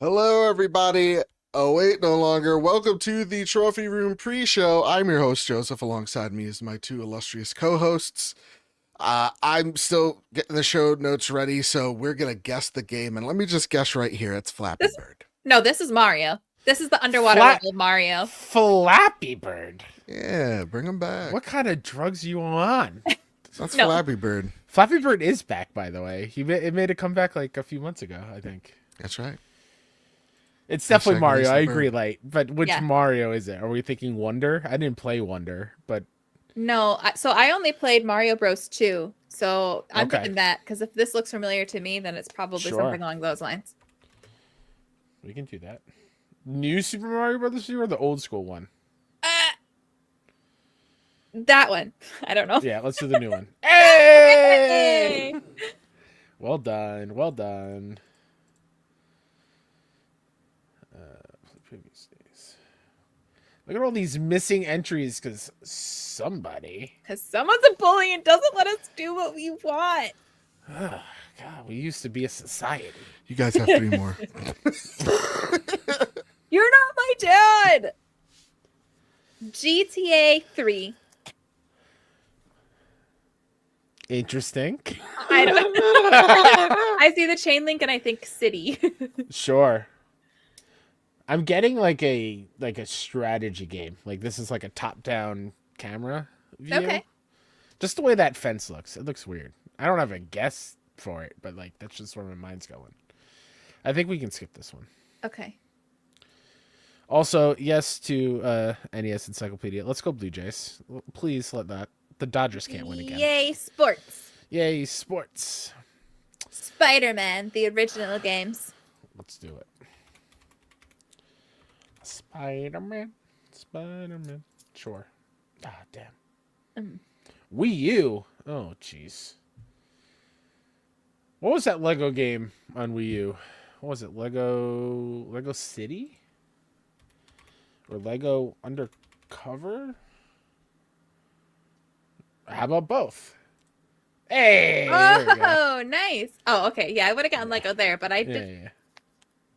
Hello, everybody. Oh, wait, no longer. Welcome to the Trophy Room pre-show. I'm your host, Joseph. Alongside me is my two illustrious co-hosts. I'm still getting the show notes ready, so we're going to guess the game. And let me just guess right here. It's Flappy Bird. No, this is Mario. This is the underwater level Mario. Flappy Bird. Yeah, bring him back. What kind of drugs you on? That's no. Flappy Bird. Flappy Bird is back, by the way. It made a comeback like a few months ago, I think. That's right. It's definitely Mario. I agree, Light. But which Mario is it? Are we thinking Wonder? I didn't play Wonder, but no. So I only played Mario Bros. 2. So I'm thinking that because if this looks familiar to me, then it's probably something along those lines. We can do that. New Super Mario Brothers 2 or the old school one? That one. I don't know. Yeah, let's do the new one. Hey! Well done. Well done. Previous days. Look at all these missing entries because someone's a bully and doesn't let us do what we want. Oh, God, we used to be a society. You guys have to be more. You're not my dad. GTA 3. Interesting. I don't. I see the chain link and I think city. Sure. I'm getting like a strategy game. Like this is like a top-down camera view. Okay. Just the way that fence looks. It looks weird. I don't have a guess for it, but like that's just where my mind's going. I think we can skip this one. Okay. Also, yes to NES Encyclopedia. Let's go Blue Jays. Please let that. The Dodgers can't win again. Yay, sports. Yay, sports. Spider-Man, the original games. Let's do it. Spider-Man. Spider-Man. Sure. Ah, damn. Wii U. Oh, jeez. What was that Lego game on Wii U? What was it? Lego City? Or Lego Undercover? How about both? Hey! Oh, nice. Oh, okay. Yeah, I would have gotten Lego there, but I did. Yeah.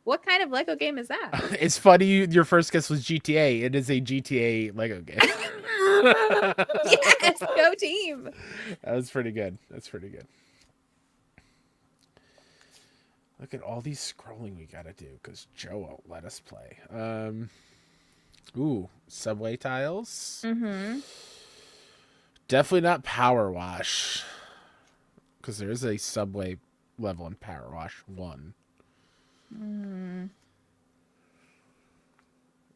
What kind of Lego game is that? It's funny your first guess was GTA. It is a GTA Lego game. Yes, go team. That was pretty good. That's pretty good. Look at all these scrolling we gotta do because Joe won't let us play. Ooh, subway tiles. Mm-hmm. Definitely not Power Wash. Because there is a subway level in Power Wash 1.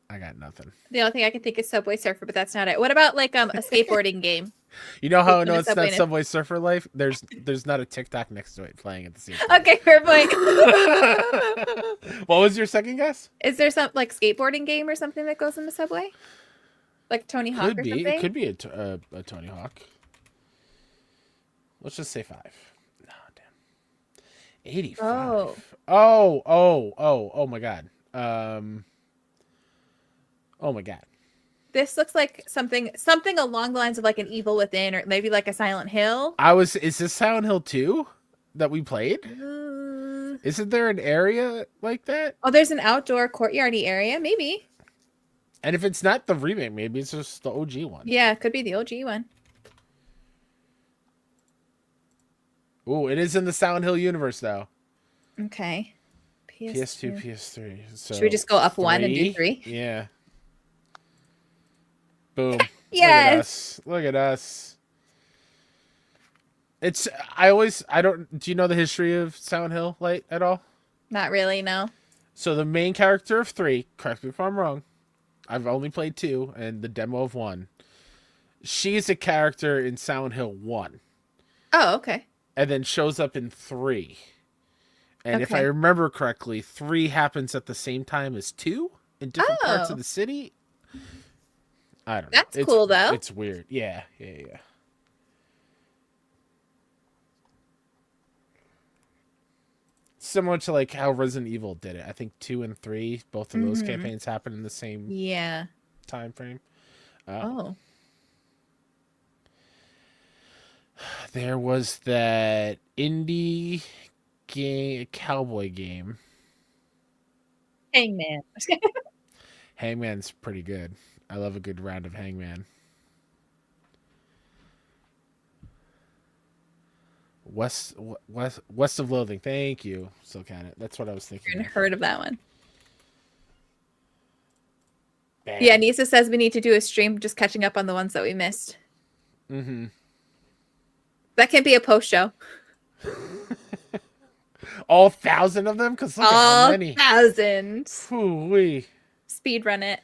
I got nothing. The only thing I can think is Subway Surfer, but that's not it. What about like a skateboarding game? You know how I know it's not Subway Surfer Life? There's not a TikTok next to it playing at the same time. Okay, fair point. What was your second guess? Is there some like skateboarding game or something that goes in the subway? Like Tony Hawk or something? It could be a Tony Hawk. Let's just say 5. No, damn. 85. Oh my god. Oh my god. This looks like something along the lines of like an Evil Within or maybe like a Silent Hill. Is this Silent Hill 2 that we played? Isn't there an area like that? Oh, there's an outdoor courtyardy area, maybe. And if it's not the remake, maybe it's just the OG one. Yeah, it could be the OG one. Oh, it is in the Silent Hill universe, though. Okay. PS2, PS3. So should we just go up 1 and do 3? Yeah. Boom. Yes. Look at us. Do you know the history of Silent Hill Light at all? Not really, no. So the main character of 3, correct me if I'm wrong, I've only played 2 and the demo of 1. She's a character in Silent Hill 1. Oh, okay. And then shows up in 3. And if I remember correctly, 3 happens at the same time as 2 in different parts of the city. I don't know. That's cool, though. It's weird. Yeah. similar to like how Resident Evil did it. I think 2 and 3, both of those campaigns happened in the same time frame. Oh. There was that indie game, cowboy game. Hangman. Hangman's pretty good. I love a good round of Hangman. West of Loathing. Thank you, Silcanet. That's what I was thinking. I've heard of that one. Bam. Yeah, Nisa says we need to do a stream just catching up on the ones that we missed. Mm-hmm. That can be a post show. All 1,000 of them? Because look at how many. 1,000. Ooh-wee. Speed run it.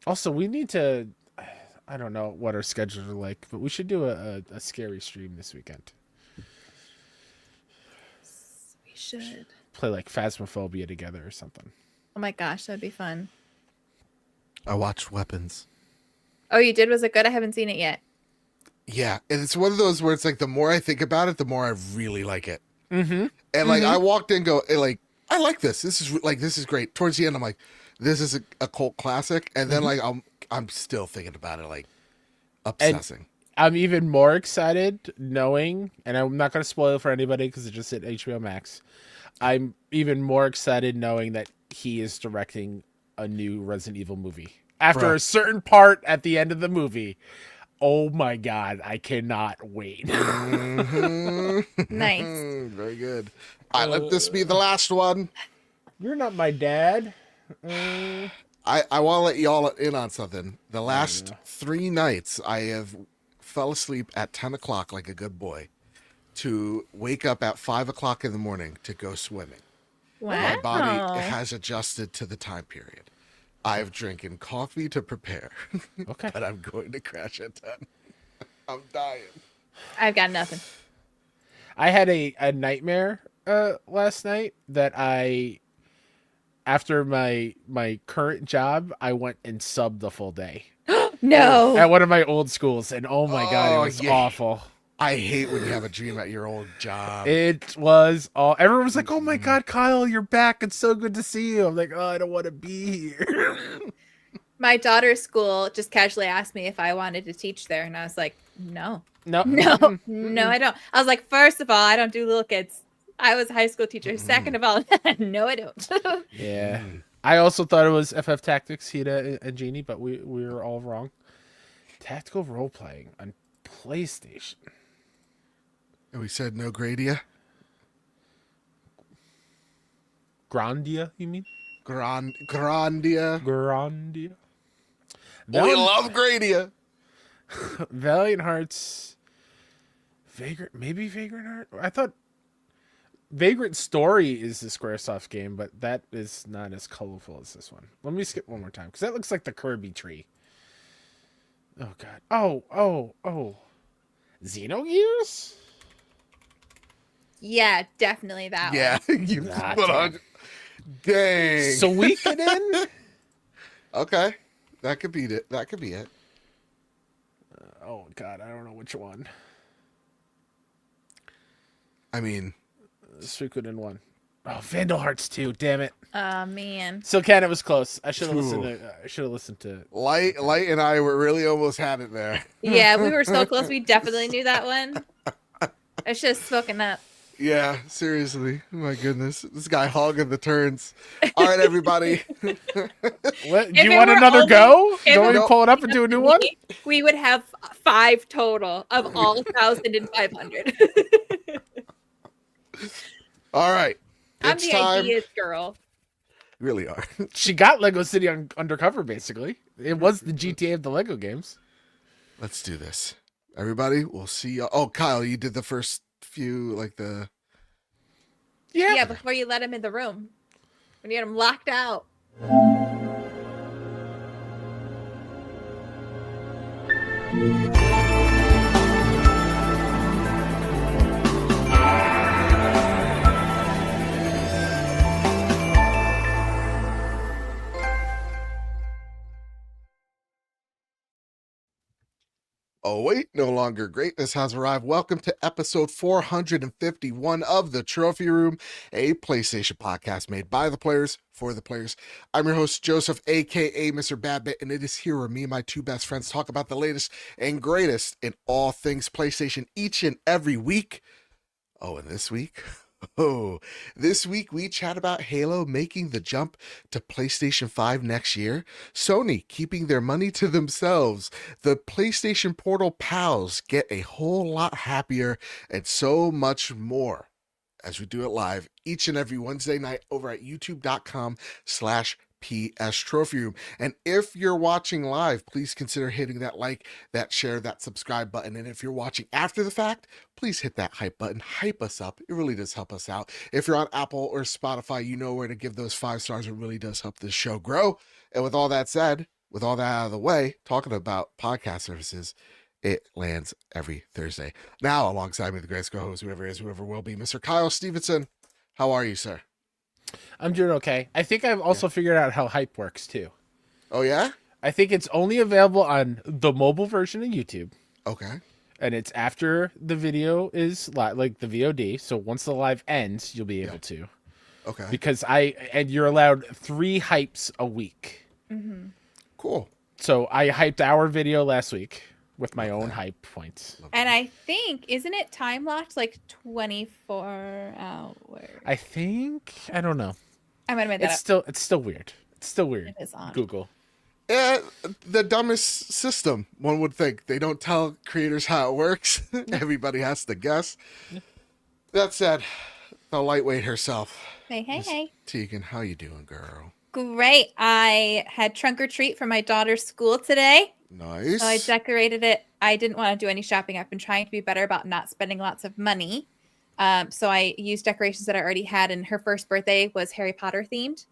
Also, we need to... I don't know what our schedules are like, but we should do a scary stream this weekend. We should. Play like Phasmophobia together or something. Oh my gosh, that'd be fun. I watched Weapons. Oh, you did? Was it good? I haven't seen it yet. Yeah, and it's one of those where it's like the more I think about it, the more I really like it. Mm-hmm. And like I walked in, like I like this. This is great. Towards the end, I'm like, this is a cult classic. And then like I'm still thinking about it, like obsessing. And I'm even more excited knowing, and I'm not going to spoil it for anybody because it just hit HBO Max. I'm even more excited knowing that he is directing a new Resident Evil movie. After a certain part at the end of the movie. Oh my God, I cannot wait. Nice. Very good. I let this be the last one. You're not my dad. I want to let y'all in on something. The last 3 nights, I have fell asleep at 10 o'clock like a good boy to wake up at 5 o'clock in the morning to go swimming. Wow. My body has adjusted to the time period. I've drinking coffee to prepare. Okay. But I'm going to crash at 10. I'm dying. I've got nothing. I had a nightmare last night that after my current job, I went and subbed the full day. No. At one of my old schools, and oh my God, it was awful. I hate when you have a dream at your old job. It was all. Everyone was like, "Oh my God, Kyle, you're back! It's so good to see you." I'm like, "Oh, I don't want to be here." My daughter's school just casually asked me if I wanted to teach there, and I was like, "No, no, I don't." I was like, first of all, I don't do little kids. I was a high school teacher. Second of all, no, I don't. Yeah, I also thought it was FF Tactics, Hida and Genie, but we were all wrong. Tactical role playing on PlayStation. And we said no Gradia? Grandia, you mean? Grandia. We love Gradia. Valiant Hearts. Vagrant Heart? I thought Vagrant Story is the Squaresoft game, but that is not as colorful as this one. Let me skip one more time, because that looks like the Kirby tree. Oh, God. Oh. Xenogears? Yeah, definitely that one. Yeah, you put on. Dang. Suikoden? Okay, that could be it. That could be it. Oh God, I don't know which one. I mean, Suikoden 1. Oh, Vandal Hearts 2. Damn it. Oh man. So Ken, it was close. I should have listened to. Light and I were really almost had it there. Yeah, we were so close. We definitely knew that one. I should have spoken up. Yeah, seriously. My goodness. This guy hogging the turns. All right, everybody. What? Do you want another go? Do you want me to pull it up and do a new one? We would have 5 total of all 1,500. All right. I'm the ideas girl. You really are. She got Lego City Undercover, basically. It was the GTA of the Lego games. Let's do this. Everybody, we'll see you. Oh, Kyle, you did the first few, like the... Yeah, before you let him in the room. When you had him locked out. Oh, wait, no longer greatness has arrived. Welcome to episode 451 of The Trophy Room, a PlayStation podcast made by the players for the players. I'm your host, Joseph, aka Mr. Badbit, and it is here where me and my two best friends talk about the latest and greatest in all things PlayStation each and every week. Oh, and this week? This week we chat about Halo making the jump to PlayStation 5 next year, Sony keeping their money to themselves, the PlayStation Portal pals get a whole lot happier, and so much more as we do it live each and every Wednesday night over at youtube.com/PS Trophy Room. And if you're watching live, please consider hitting that like, that share, that subscribe button. And if you're watching after the fact, please hit that hype button. Hype us up. It really does help us out. If you're on Apple or Spotify, you know where to give those 5 stars. It really does help this show grow. And with all that said, with all that out of the way, talking about podcast services, it lands every Thursday. Now, alongside me, the greatest co-host, whoever is, whoever will be, Mr. Kyle Stevenson. How are you, sir? I'm doing okay. I think I've also figured out how hype works too. Oh, yeah? I think it's only available on the mobile version of YouTube. Okay. And it's after the video is like the VOD. So once the live ends, you'll be able to. Okay. Because you're allowed 3 hypes a week. Mm-hmm. Cool. So I hyped our video last week with my own hype points. And I think, isn't it time locked like 24 hours? I think, I don't know. I might have made that up. It's still weird. It's still weird. It is on Google. Yeah, the dumbest system, one would think. They don't tell creators how it works. Everybody has to guess. That said, the lightweight herself. Hey. Tegan, how you doing, girl? Great. I had trunk or treat for my daughter's school today. Nice. So I decorated it. I didn't want to do any shopping. I've been trying to be better about not spending lots of money. So I used decorations that I already had, and her first birthday was Harry Potter themed.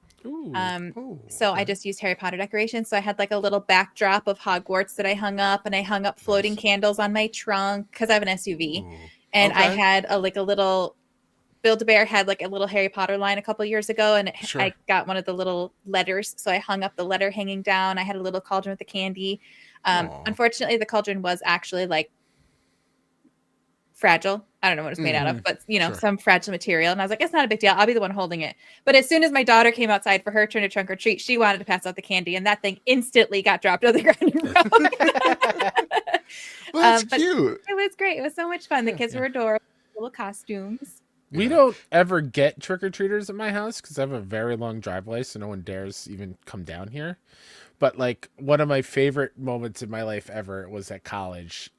So I just used Harry Potter decorations. So I had like a little backdrop of Hogwarts that I hung up, and I hung up floating candles on my trunk because I have an SUV. And I had a little Build-A-Bear had like a little Harry Potter line a couple years ago, and I got one of the little letters. So I hung up the letter hanging down. I had a little cauldron with the candy. Unfortunately, the cauldron was actually like fragile. I don't know what it was made out of, but some fragile material. And I was like, it's not a big deal. I'll be the one holding it. But as soon as my daughter came outside for her turn to trunk or treat, she wanted to pass out the candy, and that thing instantly got dropped on the ground and broke. Well, that's cute. It was great. It was so much fun. The kids were adorable, little costumes. We don't ever get trick-or-treaters at my house because I have a very long driveway, so no one dares even come down here. But like one of my favorite moments in my life ever was at college.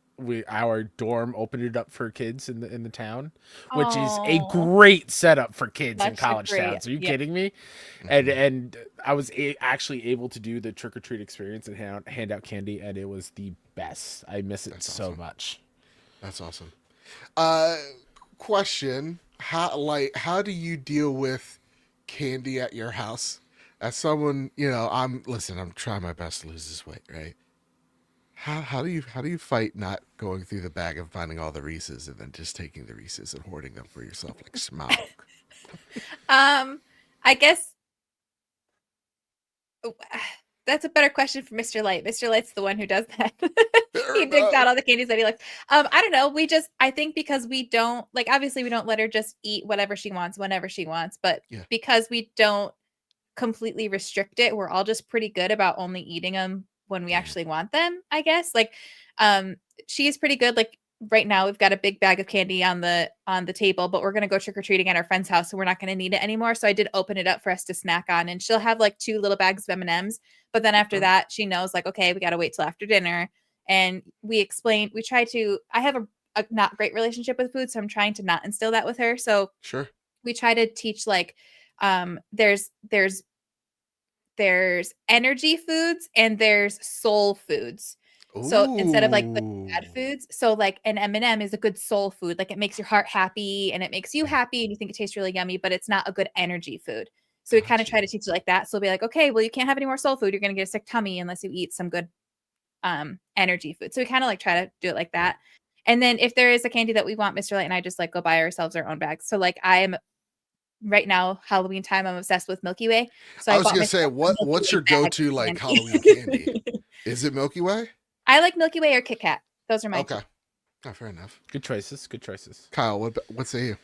Our dorm opened it up for kids in the town, which is a great setup for kids in college towns. Are you kidding me? And I was actually able to do the trick-or-treat experience and hand out candy, and it was the best. I miss it so much. That's awesome. Question. How do you deal with candy at your house? As someone, I'm trying my best to lose this weight, right? How do you fight not going through the bag and finding all the Reese's and then just taking the Reese's and hoarding them for yourself like smoke? I guess that's a better question for Mr. Light. Mr. Light's the one who does that. He digs out all the candies that he likes. I don't know. I think because we don't obviously we don't let her just eat whatever she wants whenever she wants, but because we don't completely restrict it, we're all just pretty good about only eating them when we actually want them, I guess. She's pretty good. Like right now we've got a big bag of candy on the table, but we're going to go trick-or-treating at our friend's house, so we're not going to need it anymore. So I did open it up for us to snack on, and she'll have like 2 little bags of M&Ms, but then after that she knows okay, we got to wait till after dinner. And I have a not great relationship with food, so I'm trying to not instill that with her. So we try to teach there's energy foods and there's soul foods. So instead of the bad foods, so like an M&M is a good soul food. Like it makes your heart happy and it makes you happy and you think it tastes really yummy, but it's not a good energy food. So we kind of try to teach it like that. So we'll be like, okay, well, you can't have any more soul food. You're going to get a sick tummy unless you eat some good energy food. So we kind of try to do it like that. And then if there is a candy that we want, Mr. Light and I just go buy ourselves our own bags. So I'm right now, Halloween time, I'm obsessed with Milky Way. So I was going to say, what's your go-to Halloween candy? Is it Milky Way? I like Milky Way or Kit Kat. Those are my Okay. two. Oh, fair enough. Good choices. Good choices. Kyle, what say you?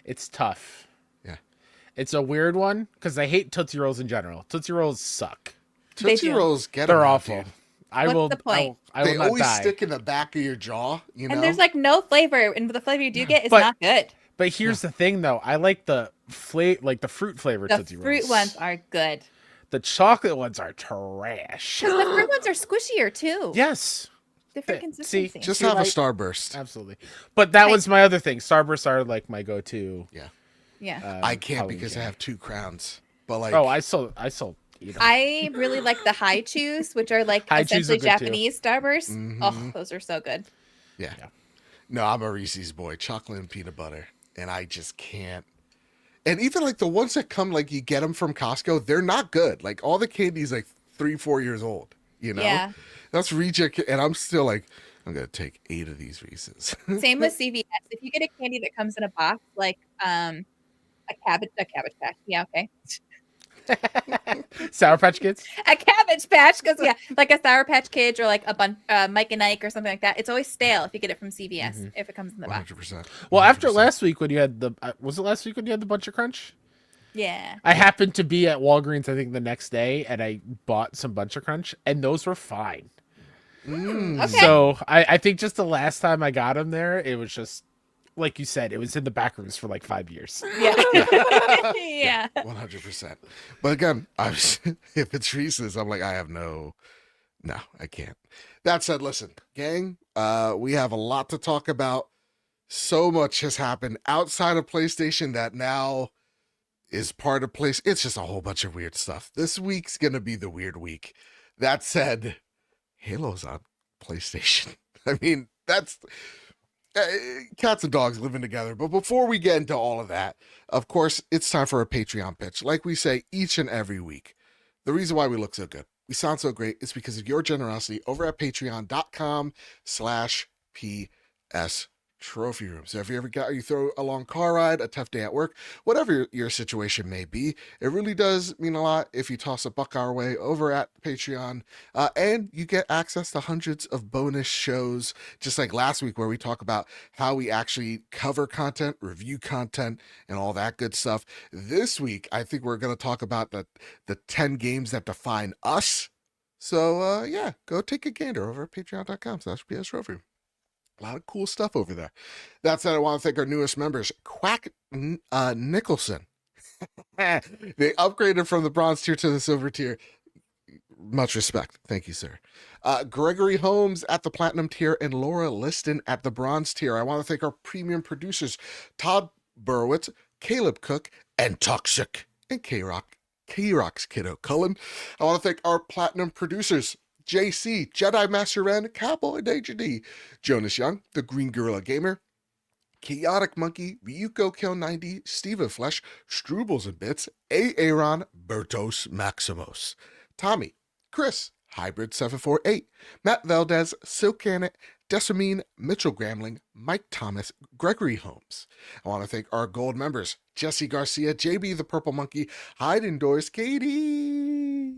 It's tough. Yeah. It's a weird one because I hate Tootsie Rolls in general. Tootsie Rolls suck. They Tootsie do. Rolls get They're them out, awful. dude. I What's will. the point? I They will not always die. stick in the back of your jaw, you know? And there's like no flavor, and the flavor you do get is But- not good. But here's the thing, though. I like the like the fruit flavor The Tootsie Rolls. fruit ones are good. The chocolate ones are trash. Because the fruit ones are squishier too. Yes, Different See, consistency. Just Too have a light. Starburst. absolutely. But that Right. was my other thing. Starbursts are like my go-to. yeah. I can't Halloween because I candy. have 2 crowns. But like, Oh, I still eat 'em. I really like the high chews, which are like High chews are essentially good, too. Japanese Starbursts. Mhm. Oh, those are so good. yeah. Yeah. No, I'm a Reese's boy, chocolate and peanut butter, and I just can't. And even like the ones that come, like you get them from Costco, they're not good. Like all the candy's like 3-4 years old. You know, Yeah. that's reject, and I'm still like, I'm gonna take 8 of these Reese's. Same with CVS. If you get a candy that comes in a box, like a cabbage patch. Yeah, okay. Sour Patch Kids. A cabbage patch, because like a Sour Patch Kids or like a Mike and Ike or something like that. It's always stale if you get it from CVS if it comes in the box. 100%. Well, after 100%. last week when you had the was it last week when you had the Bunch of Crunch? Yeah. I happened to be at Walgreens, I think, the next day, and I bought some Bunch of Crunch, and those were fine. Okay. So I think just the last time I got them there, it was just like you said, it was in the back rooms for like 5 years. Yeah. Yeah. 100%. But again, if it's Reese's, I'm like, I have no, I can't. That said, listen, gang, we have a lot to talk about. So much has happened outside of PlayStation that now is part of place. It's just a whole bunch of weird stuff. This week's gonna be the weird week. That said, Halo's on PlayStation. I mean, that's cats and dogs living together. But before we get into all of that, of course, it's time for a Patreon pitch. Like we say each and every week, the reason why we look so good, we sound so great, is because of your generosity over at patreon.com/PS Trophy Room. So if you throw a long car ride, a tough day at work, whatever your situation may be, it really does mean a lot if you toss a buck our way over at Patreon. And you get access to hundreds of bonus shows, just like last week where we talk about how we actually cover content, review content, and all that good stuff. This week, I think we're going to talk about the 10 games that define us. So yeah, go take a gander over at patreon.com/PS Trophy. A lot of cool stuff over there. That said, I want to thank our newest members, Quack Nicholson. They upgraded from the bronze tier to the silver tier. Much respect. Thank you, sir. Gregory Holmes at the platinum tier and Laura Liston at the bronze tier. I want to thank our premium producers, Todd Burwitz, Caleb Cook, and Toxic, and K-Rock's kiddo Cullen. I want to thank our platinum producers, JC, Jedi Master Ren, Cowboy D, Jonas Young, the Green Gorilla Gamer, Chaotic Monkey, Ryuko Kill 90, Steven Flesh, Strubles and Bits, Aaron, Bertos Maximos, Tommy, Chris, Hybrid 748, Matt Valdez, Silkanet, Decimine, Mitchell Gramling, Mike Thomas, Gregory Holmes. I want to thank our gold members, Jesse Garcia, JB the Purple Monkey, Hyde Indoors, Katie,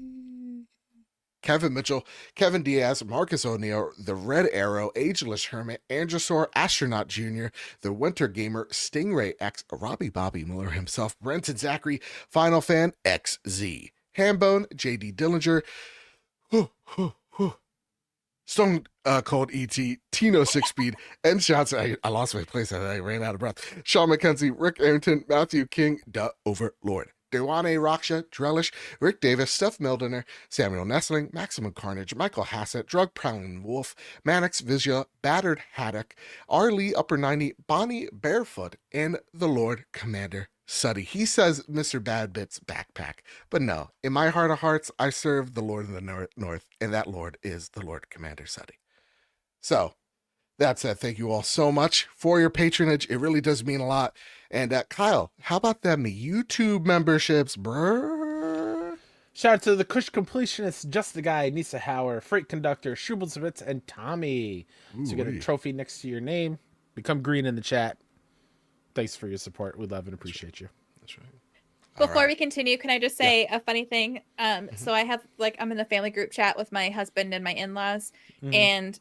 Kevin Mitchell, Kevin Diaz, Marcus O'Neill, The Red Arrow, Ageless Hermit, Androsaur, Astronaut Jr., The Winter Gamer, Stingray X, Robbie Bobby Miller himself, Brenton Zachary, Final Fan XZ, Hambone, JD Dillinger, Stone Cold ET, Tino 6 Speed, and shots. I lost my place. I ran out of breath. Sean McKenzie, Rick Arrington, Matthew King, the Overlord. Dewane Raksha, Drellish, Rick Davis, Steph Mildener, Samuel Nestling, Maximum Carnage, Michael Hassett, Drug Prowling Wolf, Mannix Vizia, Battered Haddock, R. Lee Upper 90, Bonnie Barefoot, and the Lord Commander Suddy. He says Mr. Badbit's backpack. But no, in my heart of hearts, I serve the Lord of the North, and that Lord is the Lord Commander Suddy. So, that said, thank you all so much for your patronage. It really does mean a lot. And Kyle, how about them YouTube memberships, brr? Shout out to the Kush Completionist, Just the Guy, Nisa Hauer, Freight Conductor, Schublesovitz, and Tommy. So you get a trophy next to your name. Become green in the chat. Thanks for your support. We love and appreciate you. That's right. All Before right. we continue, can I just say a funny thing? So I have I'm in the family group chat with my husband and my in-laws, and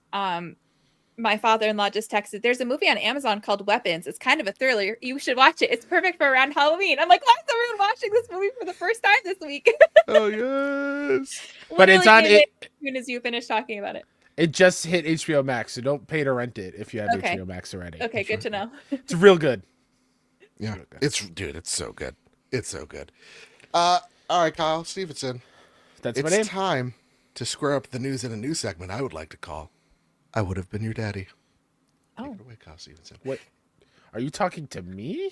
my father-in-law just texted, there's a movie on Amazon called Weapons. It's kind of a thriller. You should watch it. It's perfect for around Halloween. I'm like, why is everyone watching this movie for the first time this week? Oh yes. But it's Literally on came in it. as soon as you finished talking about it. It just hit HBO Max, so don't pay to rent it if you have Okay. HBO Max already. Okay, good to know. It's real good. Yeah. It's so good. It's so good. All right, Kyle Stevenson. That's my It's name. time to square up the news in a new segment I would like to call I Would Have Been Your Daddy. Take it away, Kyle Stevenson. What? Are you talking to me?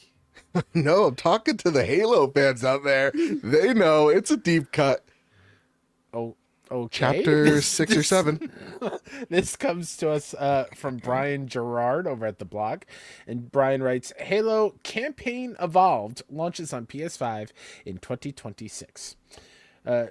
No, I'm talking to the Halo fans out there. They know it's a deep cut. Oh, okay. Chapter 6 or 7. This comes to us from Brian Gerard over at the blog. And Brian writes, Halo Campaign Evolved launches on PS5 in 2026.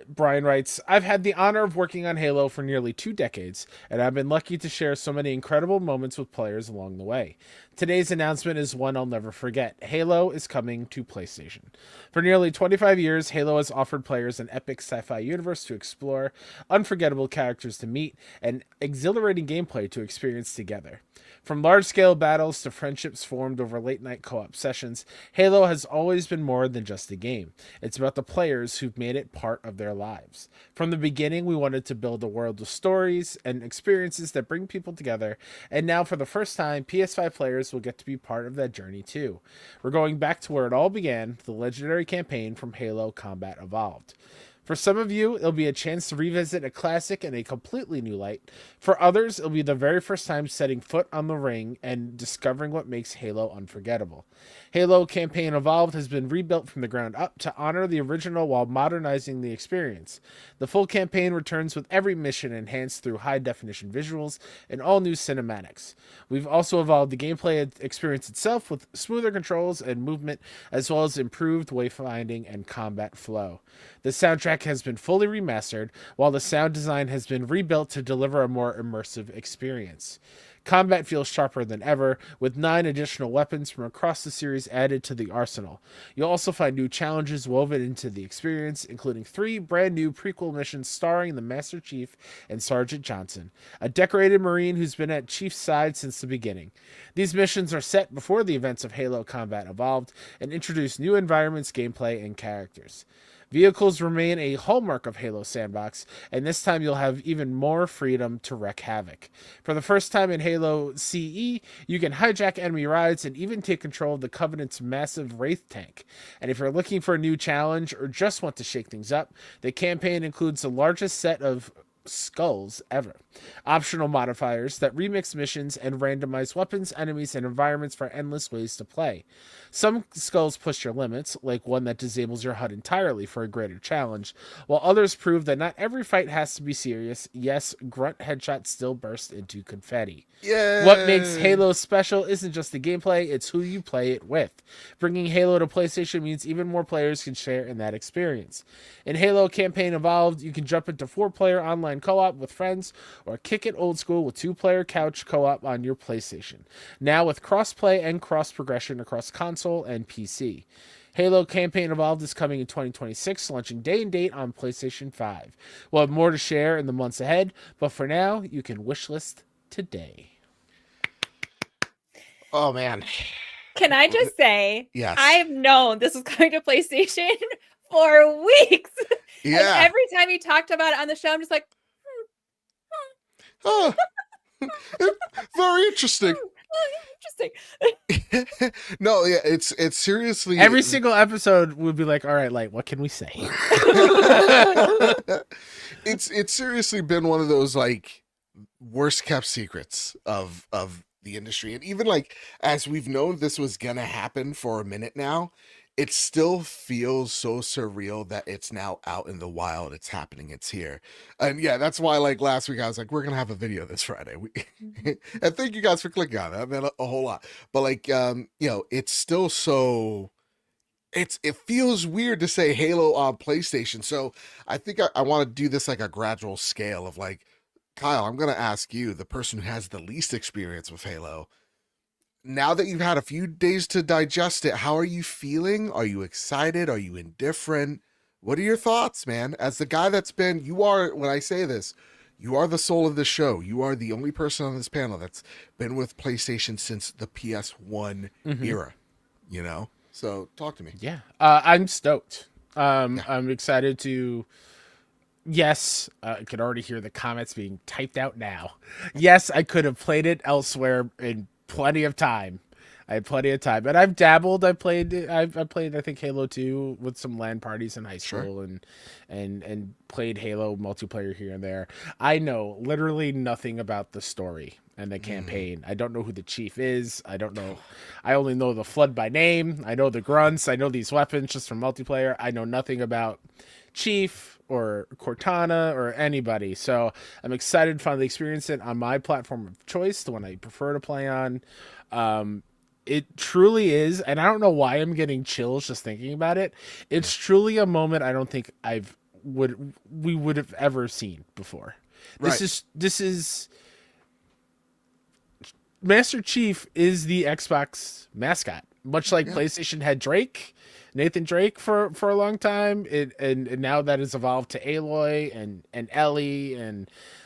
Brian writes, I've had the honor of working on Halo for nearly 2 decades, and I've been lucky to share so many incredible moments with players along the way. Today's announcement is one I'll never forget. Halo is coming to PlayStation. For nearly 25 years, Halo has offered players an epic sci-fi universe to explore, unforgettable characters to meet, and exhilarating gameplay to experience together. From large-scale battles to friendships formed over late-night co-op sessions, Halo has always been more than just a game. It's about the players who've made it part of their lives. From the beginning, we wanted to build a world of stories and experiences that bring people together, and now for the first time, PS5 players will get to be part of that journey too. We're going back to where it all began, the legendary campaign from Halo Combat Evolved. For some of you, it'll be a chance to revisit a classic in a completely new light. For others, it'll be the very first time setting foot on the ring and discovering what makes Halo unforgettable. Halo Campaign Evolved has been rebuilt from the ground up to honor the original while modernizing the experience. The full campaign returns with every mission enhanced through high-definition visuals and all-new cinematics. We've also evolved the gameplay experience itself with smoother controls and movement, as well as improved wayfinding and combat flow. The soundtrack has been fully remastered, while the sound design has been rebuilt to deliver a more immersive experience. Combat feels sharper than ever, with 9 additional weapons from across the series added to the arsenal. You'll also find new challenges woven into the experience, including 3 brand new prequel missions starring the Master Chief and Sergeant Johnson, a decorated Marine who's been at Chief's side since the beginning. These missions are set before the events of Halo Combat Evolved and introduce new environments, gameplay, and characters. Vehicles remain a hallmark of Halo Sandbox, and this time you'll have even more freedom to wreak havoc. For the first time in Halo CE, you can hijack enemy rides and even take control of the Covenant's massive Wraith tank. And if you're looking for a new challenge or just want to shake things up, the campaign includes the largest set of skulls ever. Optional modifiers that remix missions and randomize weapons, enemies, and environments for endless ways to play. Some skulls push your limits, like one that disables your HUD entirely for a greater challenge, while others prove that not every fight has to be serious. Yes, grunt headshots still burst into confetti. Yeah. What makes Halo special isn't just the gameplay, it's who you play it with. Bringing Halo to PlayStation means even more players can share in that experience. In Halo Campaign Evolved, you can jump into 4-player online co-op with friends, or kick it old school with 2-player couch co-op on your PlayStation. Now with cross-play and cross-progression across console and PC. Halo Campaign Evolved is coming in 2026, launching day and date on PlayStation 5. We'll have more to share in the months ahead, but for now, you can wishlist today. Oh man. Can I just say, Yes. I've known this was coming to PlayStation for weeks. Yeah. And every time you talked about it on the show, I'm just like, Oh, very interesting. interesting. No, yeah, it's seriously Every single episode would be like, all right, like, what can we say? It's seriously been one of those like worst kept secrets of the industry. And even like as we've known this was gonna happen for a minute now, it still feels so surreal that it's now out in the wild. It's happening. It's here. And yeah, that's why like last week I was like, we're gonna have a video this Friday. And thank you guys for clicking on it. That meant a whole lot. But like you know, it's still so it feels weird to say Halo on PlayStation. So I think I want to do this like a gradual scale of like, Kyle, I'm gonna ask you, the person who has the least experience with Halo, now that you've had a few days to digest it, how are you feeling? Are you excited? Are you indifferent? What are your thoughts, man? As the guy that's been, you are, when I say this, you are the soul of the show. You are the only person on this panel that's been with PlayStation since the PS1 era, you know? So talk to me. Yeah. I'm stoked. Yeah. I'm excited to. Yes, I could already hear the comments being typed out now. Yes, I could have played it elsewhere in plenty of time. I had plenty of time, but I've dabbled. I played. I played. I think Halo 2 with some LAN parties in high school, and played Halo multiplayer here and there. I know literally nothing about the story and the campaign. I don't know who the chief is. I don't know. I only know the Flood by name. I know the grunts. I know these weapons just from multiplayer. I know nothing about Chief or Cortana or anybody. So I'm excited to finally experience it on my platform of choice, the one I prefer to play on. It truly is, and I don't know why I'm getting chills just thinking about it. It's truly a moment I don't think we would have ever seen before. Right. This is Master Chief is the Xbox mascot, much like PlayStation had Nathan Drake for a long time. And now that has evolved to Aloy and Ellie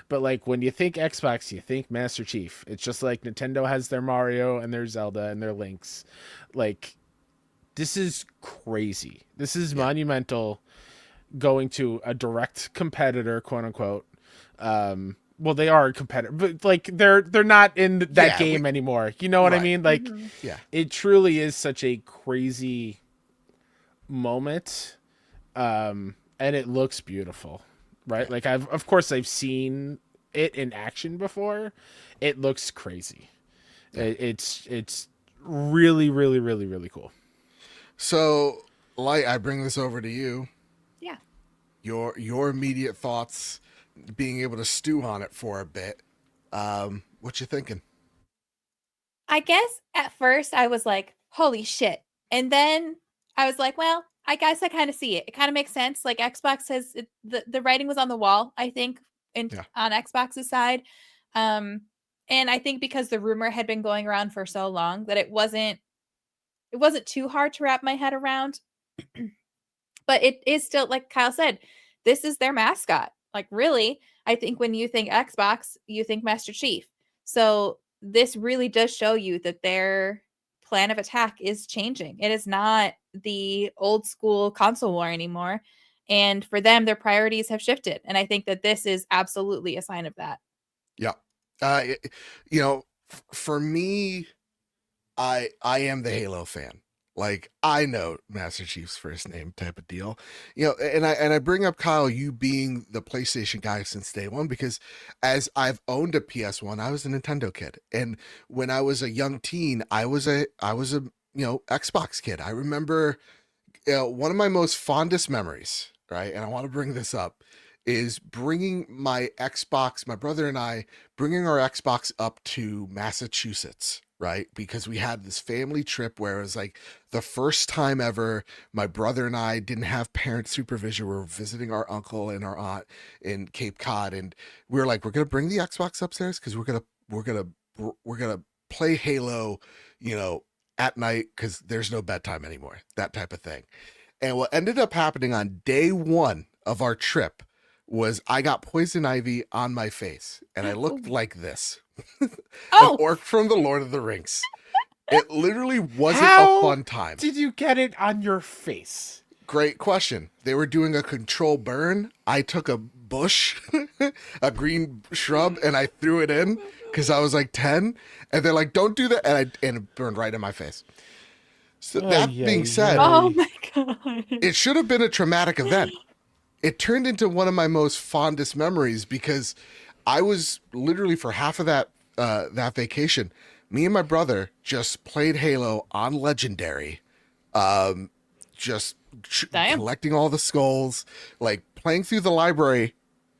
but like when you think Xbox, you think Master Chief. It's just like Nintendo has their Mario and their Zelda and their Links. Like this is crazy. This is monumental going to a direct competitor, quote unquote. Well, they are a competitor, but like they're not in that game anymore. You know what I mean? Like, it truly is such a crazy moment, and it looks beautiful, right? Like of course I've seen it in action before. It looks crazy. It's really, really, really, really cool. So, Light, I bring this over to you. Yeah. Your immediate thoughts, being able to stew on it for a bit. What you thinking? I guess at first I was like, holy shit. And then I was like, well, I guess I kind of see it. It kind of makes sense. Like Xbox has the writing was on the wall, I think, on Xbox's side. And I think because the rumor had been going around for so long that it wasn't too hard to wrap my head around. But it is still, like Kyle said, this is their mascot. Like, really, I think when you think Xbox, you think Master Chief. So this really does show you that their plan of attack is changing. It is not the old school console war anymore. And for them, their priorities have shifted. And I think that this is absolutely a sign of that. Yeah. For me, I am the Halo fan. Like, I know Master Chief's first name type of deal. And I bring up Kyle, you being the PlayStation guy since day one, because as I've owned a PS1, I was a Nintendo kid. And when I was a young teen, I was a Xbox kid. I remember one of my most fondest memories, right? And I want to bring this up, is bringing my brother and I, bringing our Xbox up to Massachusetts, right? Because we had this family trip where it was like the first time ever my brother and I didn't have parent supervision. We were visiting our uncle and our aunt in Cape Cod, and we were like, we're gonna bring the Xbox upstairs because we're gonna play Halo, at night because there's no bedtime anymore, that type of thing. And what ended up happening on day one of our trip was I got poison ivy on my face, and I looked like this. An orc from the Lord of the Rings. It literally wasn't a fun time. Did you get it on your face? Great question. They were doing a control burn. I took a bush, a green shrub, and I threw it in because I was like 10. And they're like, don't do that. And it burned right in my face. So that being said, oh my God, it should have been a traumatic event. It turned into one of my most fondest memories because I was literally, for half of that vacation, me and my brother just played Halo on Legendary, just collecting all the skulls, like playing through the library,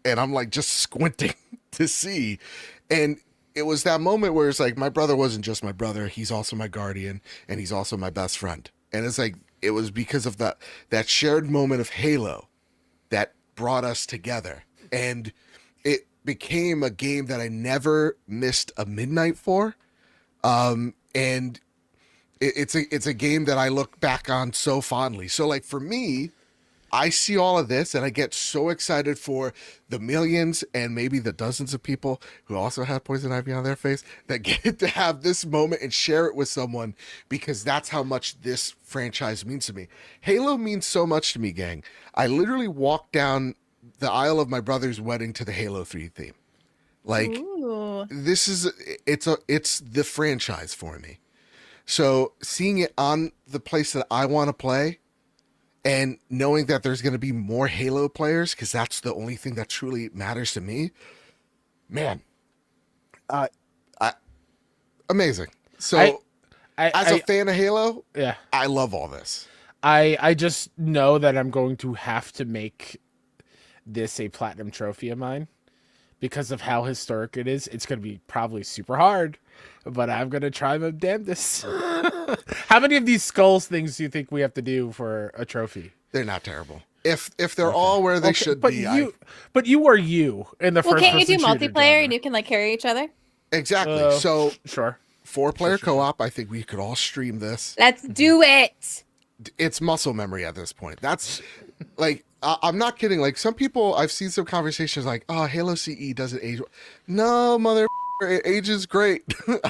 and I'm like just squinting to see. And it was that moment where it's like, my brother wasn't just my brother, he's also my guardian, and he's also my best friend. And it's like, it was because of that shared moment of Halo that brought us together. And it became a game that I never missed a midnight for. And and it's a game that I look back on so fondly. So like for me, I see all of this and I get so excited for the millions and maybe the dozens of people who also have poison ivy on their face that get to have this moment and share it with someone, because that's how much this franchise means to me. Halo means so much to me, gang. I literally walked down the aisle of my brother's wedding to the Halo 3 theme. Like Ooh. this is it's the franchise for me. So seeing it on the place that I want to play, and knowing that there's going to be more Halo players, because that's the only thing that truly matters to me, man, uh, amazing. So, as a fan of Halo, yeah, I love all this. I just know that I'm going to have to make this a platinum trophy of mine because of how historic it is. It's going to be probably super hard, but I'm going to try my damnedest. How many of these skulls things do you think we have to do for a trophy? They're not terrible. If they're all where they should but be. But you are you in the first. Can't you do multiplayer multiplayer and you can like carry each other? Exactly. So sure. 4-player co-op. I think we could all stream this. Let's do it. It's muscle memory at this point. That's like, I'm not kidding. Like some people, I've seen some conversations like, oh, Halo CE doesn't age. No, mother, it ages great.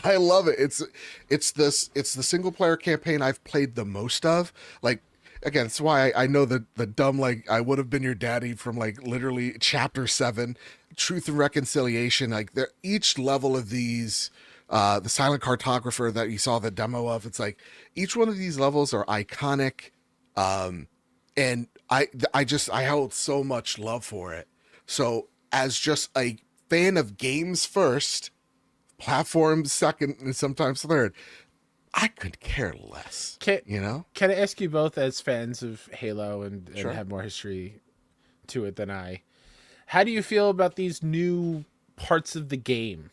I love it. It's the single player campaign I've played the most of. Like, again, that's why I know the dumb, like, I would have been your daddy from like literally chapter 7, Truth and Reconciliation. Like each level of these, the Silent Cartographer that you saw the demo of, it's like each one of these levels are iconic. And I held so much love for it. So as just a fan of games first, platforms second, and sometimes third, I could care less. You know? Can I ask you both, as fans of Halo and Sure. have more history to it than I, how do you feel about these new parts of the game?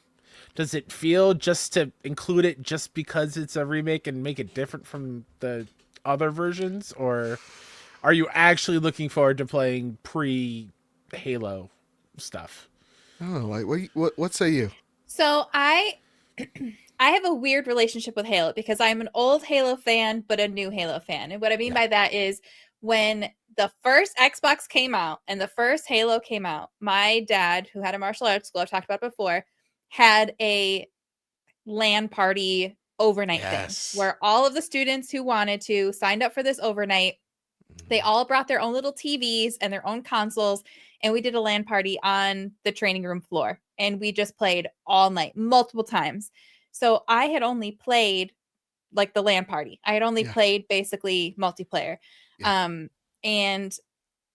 Does it feel just to include it just because it's a remake and make it different from the other versions, or are you actually looking forward to playing pre-Halo stuff? Oh, like what say you? So I have a weird relationship with Halo because I'm an old Halo fan, but a new Halo fan. And what I mean by that is when the first Xbox came out and the first Halo came out, my dad, who had a martial arts school, I've talked about before, had a LAN party overnight thing where all of the students who wanted to signed up for this overnight. They all brought their own little TVs and their own consoles, and we did a LAN party on the training room floor. And we just played all night, multiple times. So I had only played like the LAN party. I had only played basically multiplayer. And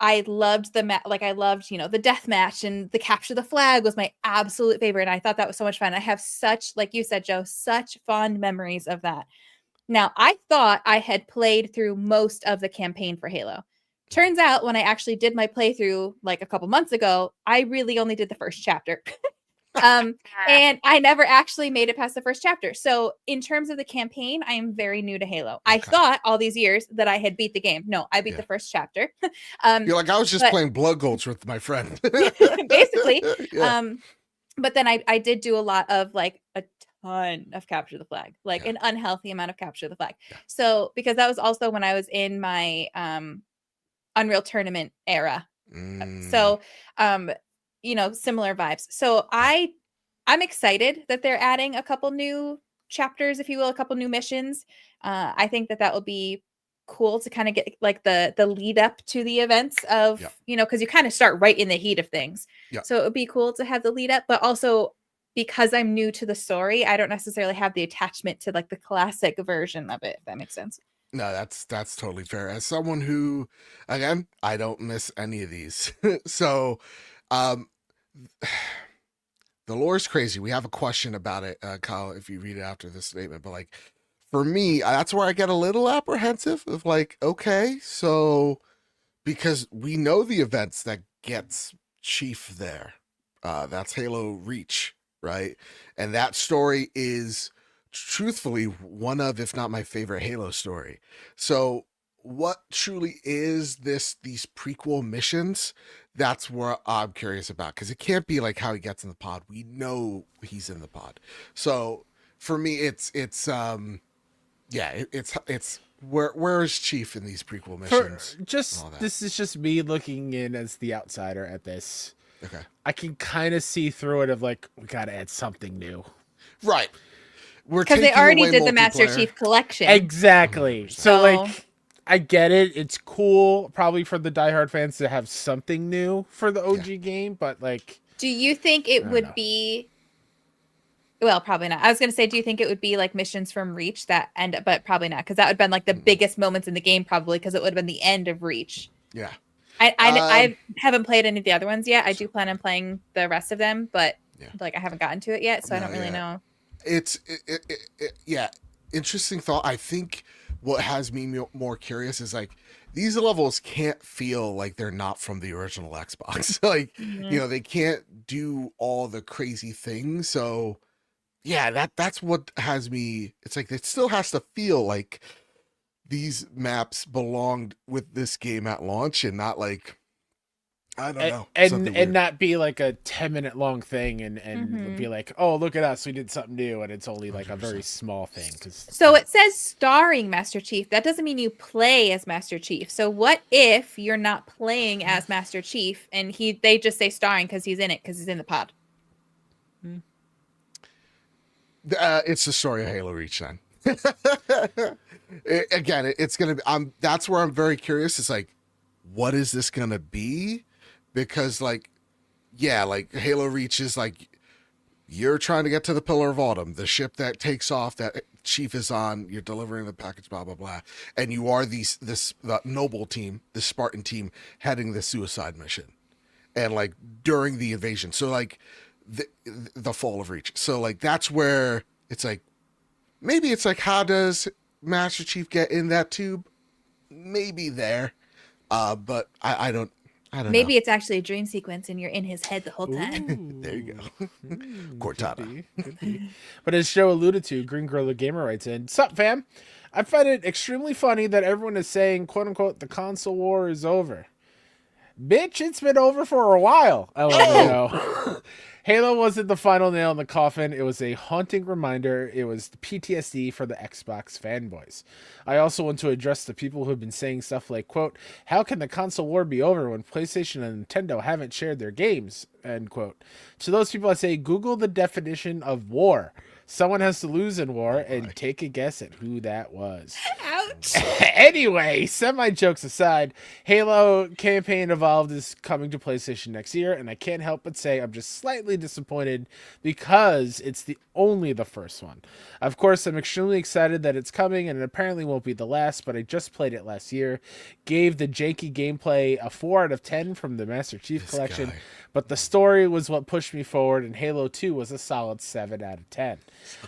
I loved I loved, the death match, and the capture the flag was my absolute favorite. And I thought that was so much fun. I have such, like you said, Joe, such fond memories of that. Now, I thought I had played through most of the campaign for Halo. Turns out when I actually did my playthrough like a couple months ago, I really only did the first chapter. And I never actually made it past the first chapter. So in terms of the campaign, I am very new to Halo. I thought all these years that I had beat the game. No, I beat the first chapter. You're like, I was just playing Blood Gulch with my friend. Basically. But then I did do a lot of like a ton of capture the flag, like an unhealthy amount of capture the flag. So because that was also when I was in my Unreal Tournament era. So similar vibes. So I'm excited that they're adding a couple new chapters, if you will, a couple new missions. I think that will be cool to kind of get like the lead up to the events of, because you kind of start right in the heat of things. So it would be cool to have the lead up, but also because I'm new to the story, I don't necessarily have the attachment to like the classic version of it, if that makes sense. No, that's totally fair. As someone who, again, I don't miss any of these. So, the lore's crazy. We have a question about it, Kyle, if you read it after this statement. But like, for me, that's where I get a little apprehensive of like, okay, so because we know the events that gets Chief there. That's Halo Reach, right? And that story is truthfully one of, if not my favorite Halo story. So what truly is these prequel missions? That's what I'm curious about, because it can't be like how he gets in the pod. We know he's in the pod. So for me, it's where is Chief in these prequel missions? All that. This is just me looking in as the outsider at this. Okay, I can kind of see through it of like, we got to add something new. right. We're Because they taking already away did the Master multiplayer. Chief collection. Exactly. So So- like, I get it. It's cool probably for the diehard fans to have something new for the OG game, but like, Do you think it don't would know. be? Well, probably not. I was going to say, do you think it would be like missions from Reach that end up, but probably not, because that would have been like the biggest moments in the game, probably, because it would have been the end of Reach. Yeah. I haven't played any of the other ones yet. I do plan on pling the rest of them, but like I haven't gotten to it yet, so I don't really know. Yeah, interesting thought. I think what has me more curious is like these levels can't feel like they're not from the original Xbox. Like, you know, they can't do all the crazy things. So yeah, that's what has me. It's like it still has to feel like these maps belonged with this game at launch and not like, I don't know. and not be like a 10-minute long thing and be like, oh, look at us, we did something new, and it's only like 100%. A very small thing. So it says starring Master Chief. That doesn't mean you play as Master Chief. So what if you're not playing as Master Chief and they just say starring because he's in it, because he's in the pod? It's the story of Halo Reach then. It's gonna be. That's where I'm very curious. It's like, what is this gonna be? Because like Halo Reach is like you're trying to get to the Pillar of Autumn, the ship that takes off that Chief is on. You're delivering the package, blah blah blah, and you are the noble team, the Spartan team, heading the suicide mission, and like during the invasion. So like the fall of Reach. So like that's where it's like maybe it's like, how does Master Chief get in that tube? Maybe there, but I don't Maybe know. it's actually a dream sequence and you're in his head the whole time. There you go. Cortana. Could be. But as Joe alluded to, Green Gorilla Gamer writes in, "Sup, fam? I find it extremely funny that everyone is saying, quote unquote, the console war is over. Bitch, it's been over for a while. LMAO. Halo wasn't the final nail in the coffin. It was a haunting reminder. It was the PTSD for the Xbox fanboys. I also want to address the people who have been saying stuff like, quote, how can the console war be over when PlayStation and Nintendo haven't shared their games, end quote. To those people, I say, Google the definition of war. Someone has to lose in war, and take a guess at who that was. Ouch. Anyway, semi-jokes aside, Halo Campaign Evolved is coming to PlayStation next year, and I can't help but say I'm just slightly disappointed because it's only the first one. Of course, I'm extremely excited that it's coming, and it apparently won't be the last, but I just played it last year, gave the janky gameplay a 4 out of 10 from the Master Chief Collection, but the story was what pushed me forward, and Halo 2 was a solid 7 out of 10.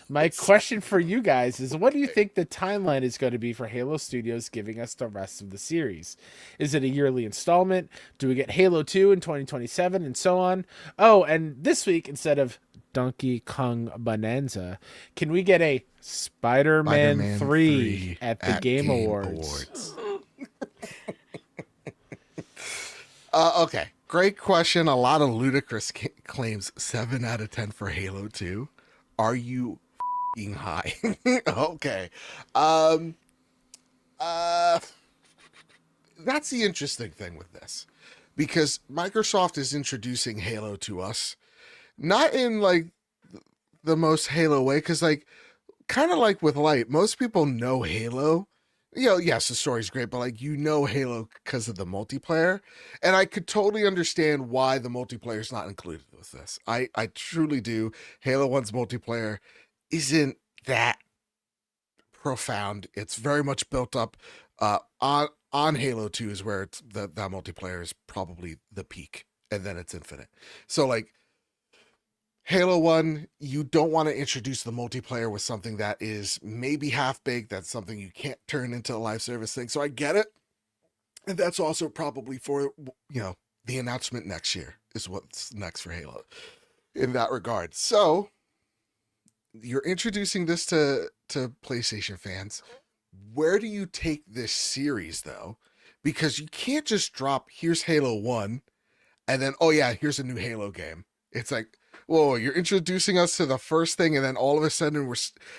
My question for you guys is, what do you think the timeline is going to be for Halo Studios giving us the rest of the series? Is it a yearly installment? Do we get Halo 2 in 2027 and so on? Oh, and this week, instead of Donkey Kong Bonanza, can we get a Spider-Man 3 at the Game Awards? Okay, great question. A lot of ludicrous claims. 7 out of 10 for Halo 2. Are you f***ing high? Okay. That's the interesting thing with this, because Microsoft is introducing Halo to us, not in like the most Halo way, because like kind of like with Light, most people know Halo. You know, yes, the story's great, but like, you know, Halo because of the multiplayer, and I could totally understand why the multiplayer is not included with this. I truly do. Halo 1's multiplayer isn't that profound. It's very much built up on Halo 2 is where it's that multiplayer is probably the peak, and then it's infinite. So like Halo 1, you don't want to introduce the multiplayer with something that is maybe half-baked, that's something you can't turn into a live service thing. So I get it. And that's also probably for, you know, the announcement next year is what's next for Halo in that regard. So you're introducing this to PlayStation fans. Where do you take this series, though? Because you can't just drop, here's Halo 1, and then, oh yeah, here's a new Halo game. It's like, whoa, you're introducing us to the first thing, and then all of a sudden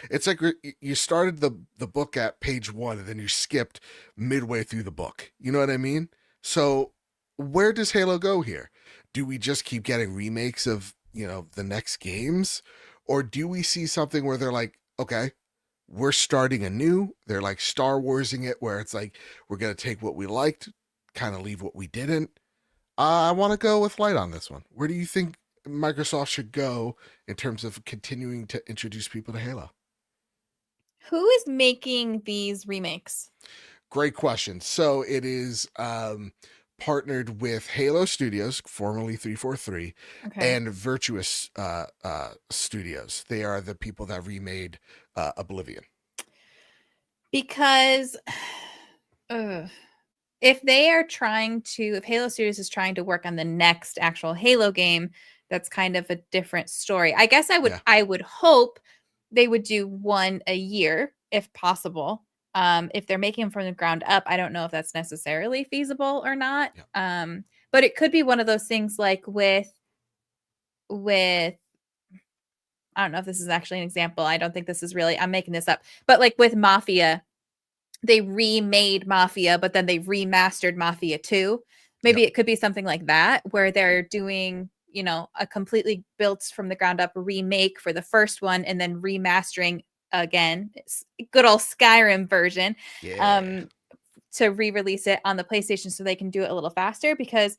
it's like you started the book at page 1, and then you skipped midway through the book. You know what I mean? So where does Halo go here? Do we just keep getting remakes of, the next games? Or do we see something where they're like, okay, we're starting anew? They're like Star Warsing it, where it's like, we're going to take what we liked, kind of leave what we didn't. I want to go with Light on this one. Where do you think Microsoft should go in terms of continuing to introduce people to Halo? Who is making these remakes? Great question. So it is partnered with Halo Studios, formerly 343, Okay. and Virtuous Studios. They are the people that remade Oblivion. Because if Halo Studios is trying to work on the next actual Halo game, that's kind of a different story. I guess I would hope they would do one a year if possible. If they're making them from the ground up, I don't know if that's necessarily feasible or not. Yeah. But it could be one of those things like with I don't know if this is actually an example. I don't think this is really, I'm making this up. But like with Mafia, they remade Mafia, but then they remastered Mafia 2. Maybe it could be something like that, where they're doing, a completely built from the ground up remake for the first one and then remastering again, good old Skyrim version, to re-release it on the PlayStation so they can do it a little faster, because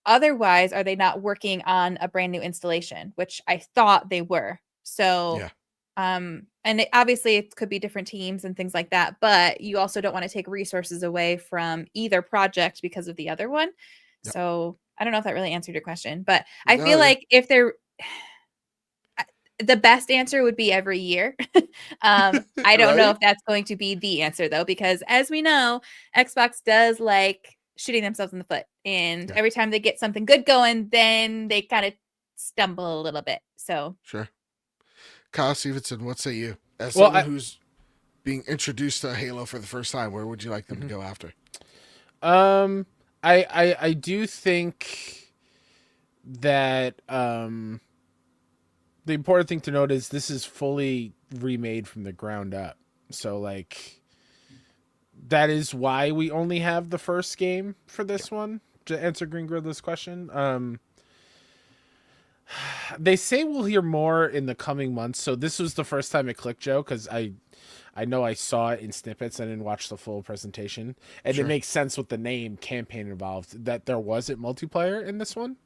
otherwise are they not working on a brand new installation, which I thought they were. So and obviously it could be different teams and things like that, but you also don't want to take resources away from either project because of the other one. So I don't know if that really answered your question, but I feel like if they're the best answer would be every year. I don't know if that's going to be the answer though, because as we know, Xbox does like shooting themselves in the foot, and every time they get something good going, then they kind of stumble a little bit. So sure. Kyle Stevenson, what say you? As someone who's being introduced to Halo for the first time, where would you like them to go after? I do think that the important thing to note is this is fully remade from the ground up. So like that is why we only have the first game for this one, to answer Green Gorilla's question. They say we'll hear more in the coming months. So this was the first time it clicked, Joe, because I know I saw it in snippets. I didn't watch the full presentation. And it makes sense with the name campaign involved that there wasn't multiplayer in this one.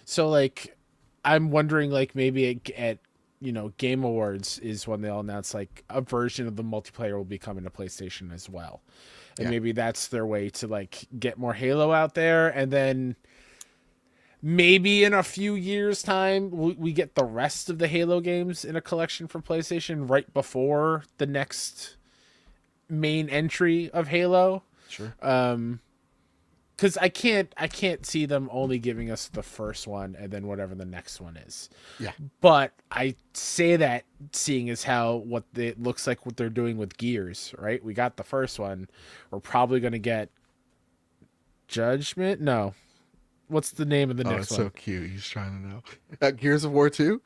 So like I'm wondering, like maybe at Game Awards is when they'll announce like a version of the multiplayer will be coming to PlayStation as well, and maybe that's their way to like get more Halo out there, and then maybe in a few years' time we get the rest of the Halo games in a collection for PlayStation right before the next main entry of Halo. Sure. Because I can't see them only giving us the first one and then whatever the next one is. Yeah. But I say that seeing as how what it looks like what they're doing with Gears, right? We got the first one. We're probably going to get Judgment. No. What's the name of the next one? Oh, so cute. He's trying to know. Gears of War 2?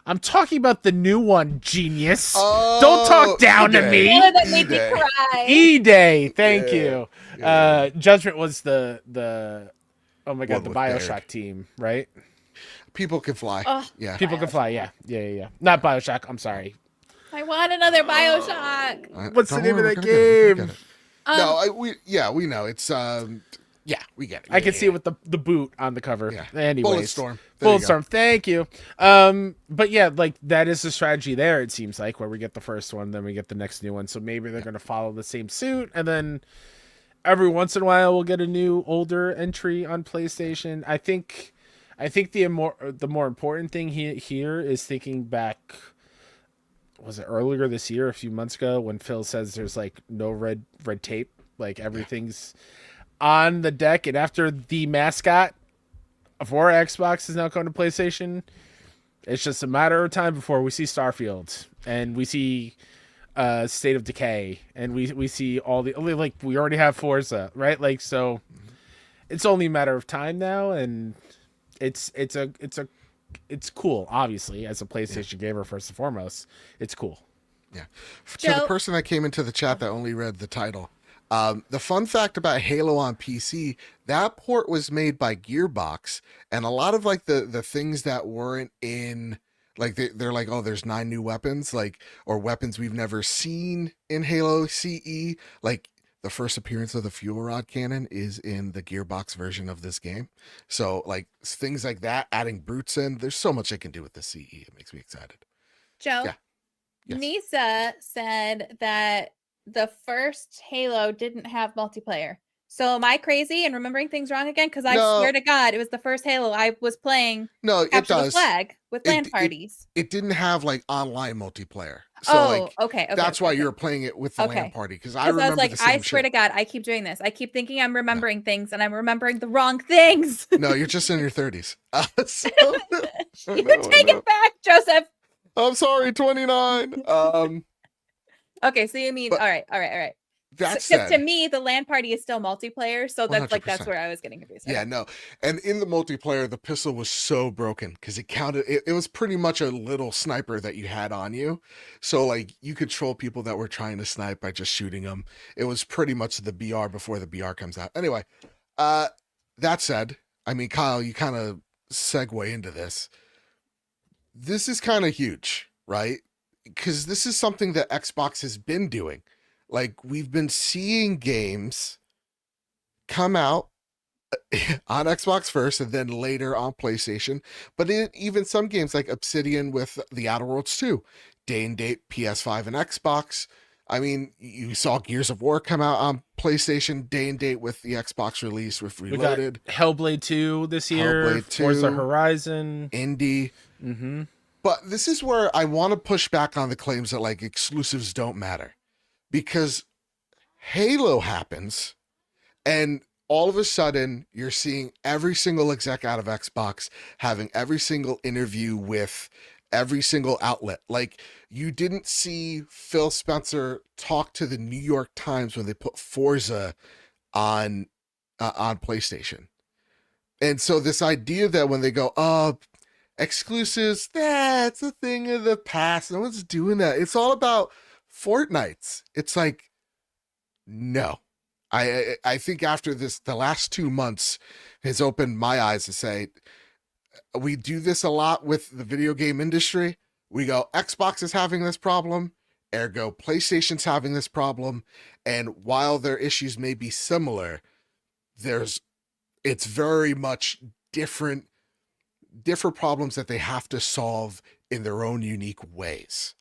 I'm talking about the new one, genius. Don't talk down to me. That made me cry. E-Day. Thank you. Yeah. Judgment was the oh my god, the BioShock Derek team, right? People Can Fly. Yeah. People Can Fly, yeah. Not BioShock, I'm sorry. I want another BioShock. What's the name of that game? We know. It's yeah, we get it. I can see it with the boot on the cover. Yeah. Anyways. Bulletstorm. Thank you. But yeah, like that is the strategy there, it seems like, where we get the first one, then we get the next new one. So maybe they're gonna follow the same suit, and then every once in a while we'll get a new older entry on PlayStation. I think the more important thing here is thinking back, was it earlier this year, a few months ago, when Phil says there's like no red tape, like everything's on the deck, and after the mascot for Xbox is now coming to PlayStation, it's just a matter of time before we see Starfield and we see State of Decay and we see all the, like, we already have Forza, right? Like, so it's only a matter of time now, and it's cool. Obviously, as a PlayStation gamer, first and foremost, it's cool. Yeah. To the Joe, person that came into the chat that only read the title, the fun fact about Halo on PC, that port was made by Gearbox, and a lot of like the things that weren't in, like they're like, oh, there's 9 new weapons, like, or weapons we've never seen in Halo CE, like the first appearance of the fuel rod cannon is in the Gearbox version of this game. So like things like that, adding brutes in, there's so much I can do with the CE. It makes me excited. Joe, Yeah. Yes. Nisa said that the first Halo didn't have multiplayer. So am I crazy and remembering things wrong again? Because I No. swear to God, it was the first Halo I was playing No, it Capture the does. Flag with LAN parties. It didn't have like online multiplayer. So like okay. that's why okay. you were playing it with the LAN Okay. party, because I Because I remember was like, the same I swear to shit. God, I keep doing this. I keep thinking I'm remembering things and I'm remembering the wrong things. No, you're just in your 30s. So, You take it back, Joseph. I'm sorry, 29. Okay, so you mean But all right. that So, 'cause to said, me, the LAN party is still multiplayer, so that's 100%. where I was getting confused. Yeah, no. And in the multiplayer, the pistol was so broken because it counted, it was pretty much a little sniper that you had on you. So like you control people that were trying to snipe by just shooting them. It was pretty much the BR before the BR comes out. Anyway, that said, I mean, Kyle, you kind of segue into this. This is kind of huge, right? Because this is something that Xbox has been doing. Like we've been seeing games come out on Xbox first and then later on PlayStation. But even some games like Obsidian with The Outer Worlds 2, day and date PS5 and Xbox. I mean, you saw Gears of War come out on PlayStation, day and date with the Xbox release with Reloaded. We got Hellblade 2 this year, Hellblade 2, Forza Horizon, Indie. Mm-hmm. But this is where I want to push back on the claims that like exclusives don't matter, because Halo happens and all of a sudden you're seeing every single exec out of Xbox having every single interview with every single outlet. Like you didn't see Phil Spencer talk to the New York Times when they put Forza on PlayStation. And so this idea that when they go, oh, exclusives, that's a thing of the past, no one's doing that. It's all about Fortnites. It's like, no. I think after this, the last 2 months has opened my eyes to say, we do this a lot with the video game industry. We go, Xbox is having this problem, ergo PlayStation's having this problem. And while their issues may be similar, it's very much different problems that they have to solve in their own unique ways.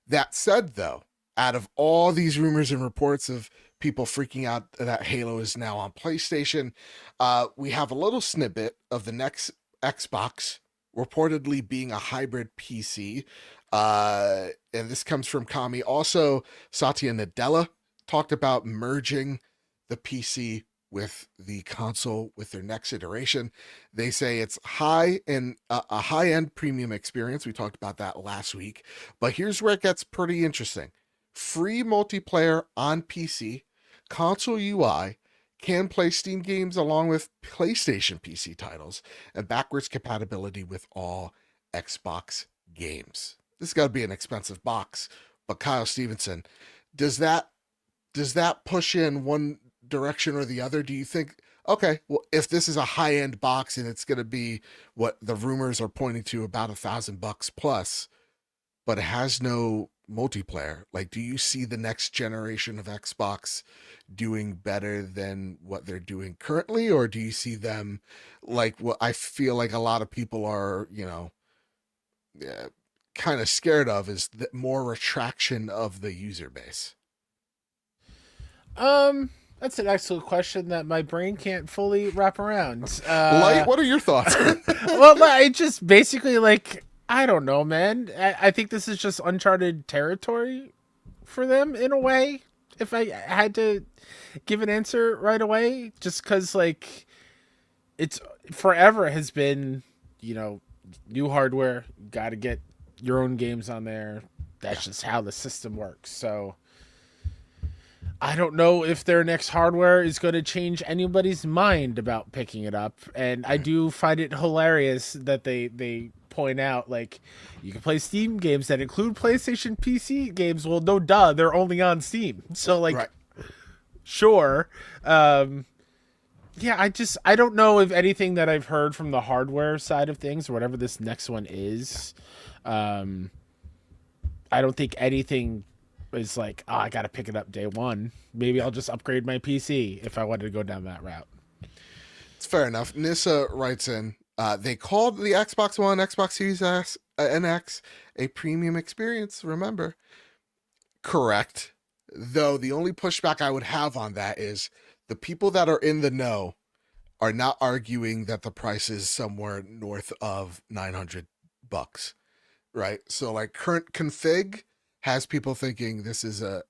That said, though, out of all these rumors and reports of people freaking out that Halo is now on PlayStation, we have a little snippet of the next Xbox reportedly being a hybrid PC. And this comes from Kami. Also, Satya Nadella talked about merging the PC with the console with their next iteration. They say it's a high-end premium experience. We talked about that last week. But here's where it gets pretty interesting. Free multiplayer on PC, console UI, can play Steam games along with PlayStation PC titles, and backwards compatibility with all Xbox games. This has got to be an expensive box. But Kyle Stevenson, does that push in one direction or the other? Do you think, okay, well, if this is a high-end box and it's going to be what the rumors are pointing to, about $1,000 plus, but it has no multiplayer, like, do you see the next generation of Xbox doing better than what they're doing currently? Or do you see them like what I feel like a lot of people are, kind of scared of, is that more retraction of the user base? That's an excellent question that my brain can't fully wrap around. Light, what are your thoughts? Well, I just basically, like, I don't know, man. I think this is just uncharted territory for them in a way. If I had to give an answer right away, just because, like, it's forever has been, new hardware, got to get your own games on there. That's just how the system works. So I don't know if their next hardware is going to change anybody's mind about picking it up. And I do find it hilarious that they point out, like, you can play Steam games that include PlayStation PC games. Well, no duh, they're only on Steam. So, like, Right. sure. Yeah, I don't know if anything that I've heard from the hardware side of things, or whatever this next one is. I don't think anything is like, oh, I got to pick it up day one. Maybe I'll just upgrade my PC if I wanted to go down that route. It's fair enough. Nissa writes in, they called the Xbox One, Xbox Series X, NX a premium experience, remember. Correct. Though the only pushback I would have on that is the people that are in the know are not arguing that the price is somewhere north of $900, right? So like current config has people thinking this is a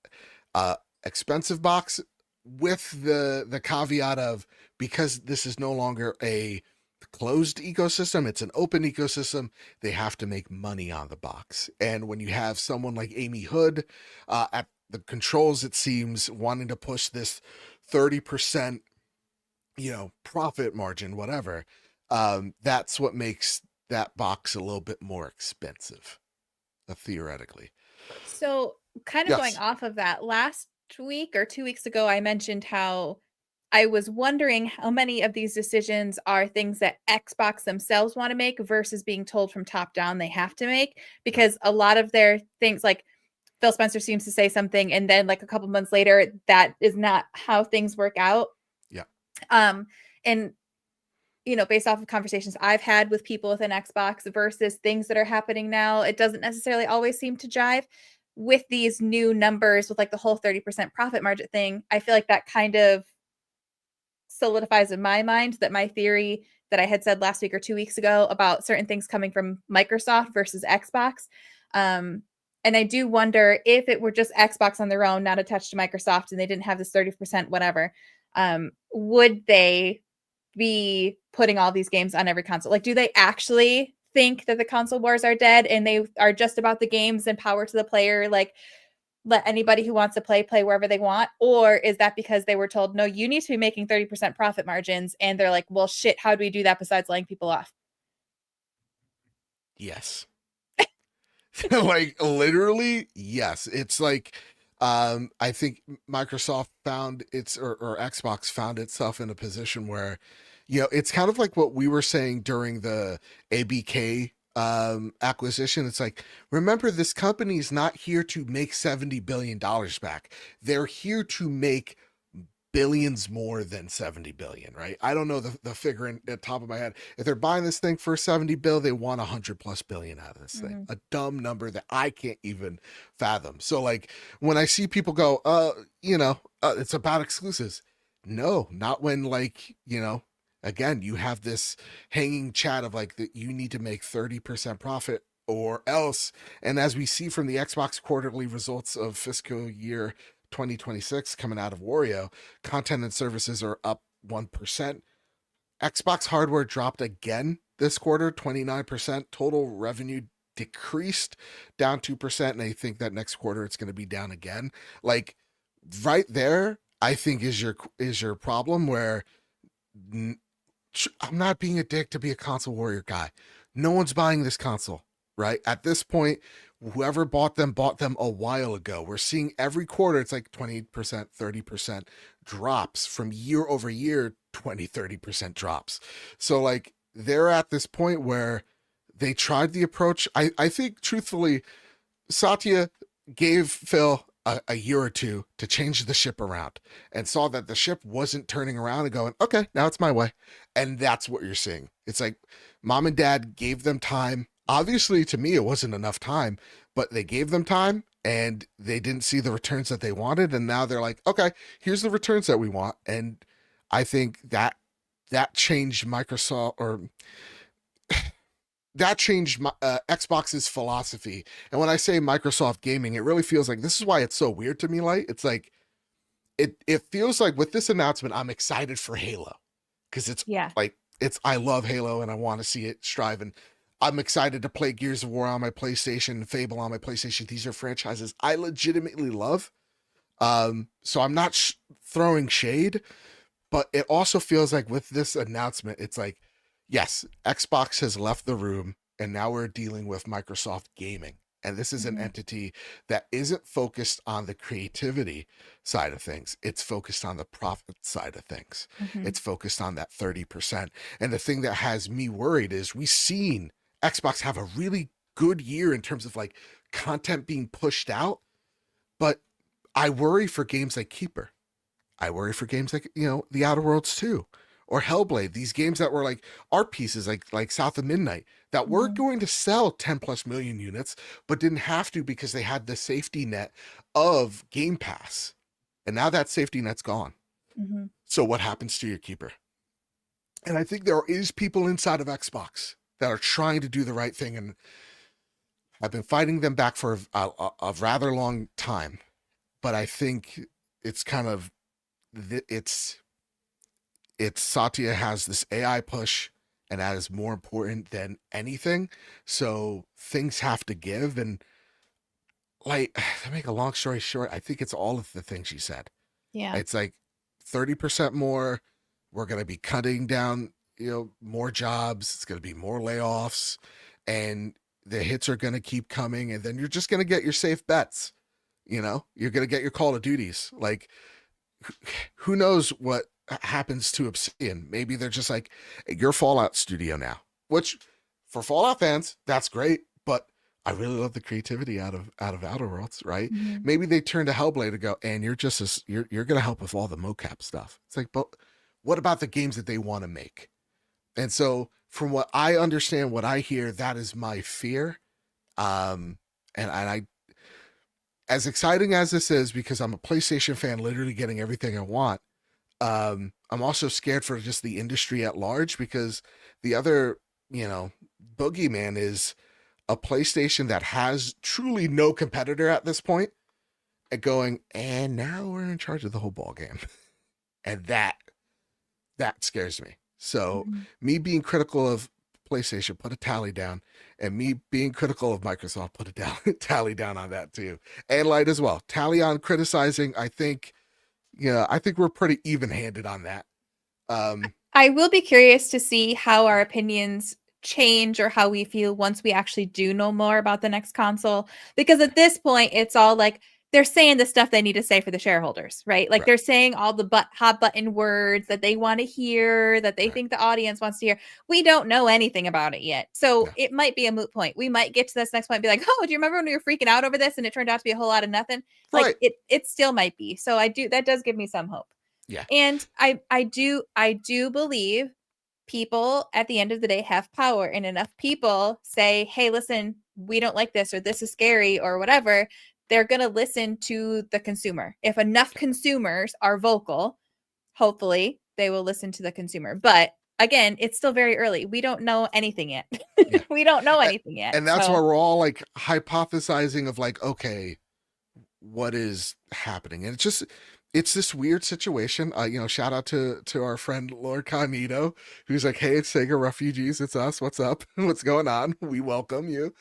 expensive box, with the caveat of, because this is no longer a closed ecosystem, it's an open ecosystem, they have to make money on the box. And when you have someone like Amy Hood at the controls, it seems, wanting to push this 30%, profit margin, whatever, that's what makes that box a little bit more expensive, theoretically. So, kind of going Yes. off of that, last week or 2 weeks ago, I mentioned how I was wondering how many of these decisions are things that Xbox themselves want to make versus being told from top down they have to make. Because a lot of their things, like Phil Spencer seems to say something, and then like a couple months later, that is not how things work out. Yeah. And based off of conversations I've had with people within Xbox versus things that are happening now, it doesn't necessarily always seem to jive with these new numbers, with like the whole 30% profit margin thing. I feel like that kind of solidifies in my mind that my theory that I had said last week or 2 weeks ago about certain things coming from Microsoft versus Xbox. And I do wonder if it were just Xbox on their own, not attached to Microsoft, and they didn't have this 30% whatever, would they be putting all these games on every console? Like, do they actually think that the console wars are dead and they are just about the games and power to the player? Like, let anybody who wants to play wherever they want? Or is that because they were told, no, you need to be making 30% profit margins, and they're like, well, shit, how do we do that besides laying people off? Yes. Like literally, yes. It's like, I think Microsoft found or Xbox found itself in a position where, it's kind of like what we were saying during the ABK acquisition. It's like, remember, this company is not here to make $70 billion back. They're here to make billions more than 70 billion, right? I don't know the figure at the top of my head. If they're buying this thing for 70 bill, they want 100 plus billion out of this thing. A dumb number that I can't even fathom. So like when I see people go, it's about exclusives. No, not when, like, again, you have this hanging chat of like that you need to make 30% profit or else. And as we see from the Xbox quarterly results of fiscal year 2026 coming out of Wario, content and services are up 1%. Xbox hardware dropped again this quarter, 29%. Total revenue decreased, down 2%. And I think that next quarter it's going to be down again. Like right there, I think is your problem, where I'm not being a dick to be a console warrior guy. No one's buying this console, right? At this point, whoever bought them a while ago. We're seeing every quarter, it's like 20%, 30% drops from year over year, 20, 30% drops. So like they're at this point where they tried the approach. I think truthfully, Satya gave Phil a year or two to change the ship around, and saw that the ship wasn't turning around and going, okay, now it's my way. And that's what you're seeing. It's like mom and dad gave them time. Obviously, to me, it wasn't enough time, but they gave them time and they didn't see the returns that they wanted. And now they're like, okay, here's the returns that we want. And I think that changed Microsoft, or that changed Xbox's philosophy. And when I say Microsoft gaming, it really feels like, this is why it's so weird to me, Light. It's like, it feels like with this announcement, I'm excited for Halo, because it's like, I love Halo and I want to see it strive. And I'm excited to play Gears of War on my PlayStation, Fable on my PlayStation. These are franchises I legitimately love. So I'm not throwing shade, but it also feels like with this announcement, it's like, yes, Xbox has left the room and now we're dealing with Microsoft Gaming. And this is an Mhm. entity that isn't focused on the creativity side of things. It's focused on the profit side of things. Mhm. It's focused on that 30%. And the thing that has me worried is we've seen Xbox have a really good year in terms of like content being pushed out, but I worry for games like Keeper. I worry for games like, The Outer Worlds 2 or Hellblade, these games that were like art pieces like South of Midnight that were Mhm. going to sell 10 plus million units, but didn't have to because they had the safety net of Game Pass. And now that safety net's gone. Mhm. So what happens to your Keeper? And I think there is people inside of Xbox that are trying to do the right thing. And I've been fighting them back for a rather long time. But I think it's kind of, it's Satya has this AI push, and that is more important than anything. So things have to give. And like, to make a long story short, I think it's all of the things you said. Yeah. It's like 30% more. We're going to be cutting down, more jobs. It's going to be more layoffs, and the hits are going to keep coming. And then you're just going to get your safe bets. You're going to get your Call of Duties. Like, who knows what happens to Obsidian? Maybe they're just like your Fallout studio now, which for Fallout fans, that's great. But I really love the creativity out of Outer Worlds, right? Mhm. Maybe they turn to Hellblade to go, and you're gonna help with all the mocap stuff. It's like, but what about the games that they want to make? And so, from what I understand, what I hear, that is my fear. And I, as exciting as this is, because I'm a PlayStation fan, literally getting everything I want. I'm also scared for just the industry at large because the other, you know, boogeyman is a PlayStation that has truly no competitor at this point, and going, and now we're in charge of the whole ball game, and that scares me. So Mhm. me being critical of PlayStation, put a tally down, and me being critical of Microsoft, put a tally down on that too, and Light as well. Tally on criticizing. I think, yeah, I think we're pretty even handed on that. Um, I will be curious to see how our opinions change or how we feel once we actually do know more about the next console. Because at this point, it's all like they're saying the stuff they need to say for the shareholders, right? Like right, they're saying all the hot button words that they want to hear, that they right, think the audience wants to hear. We don't know anything about it yet. So yeah, it might be a moot point. We might get to this next point and be like, oh, do you remember when we were freaking out over this and it turned out to be a whole lot of nothing? Like right, it still might be. So that does give me some hope. yeah, And I do believe people at the end of the day have power, and enough people say, "Hey, listen, we don't like this or this is scary or whatever." They're going to listen to the consumer. If enough consumers are vocal, hopefully they will listen to the consumer. But again, it's still very early. We don't know anything yet. yeah. We don't know A- anything yet. And that's why So, we're all like hypothesizing of like, okay, what is happening? And it's this weird situation. Shout out to our friend Lord Cognito, who's like, hey, it's Sega refugees, it's us. What's up? What's going on? We welcome you.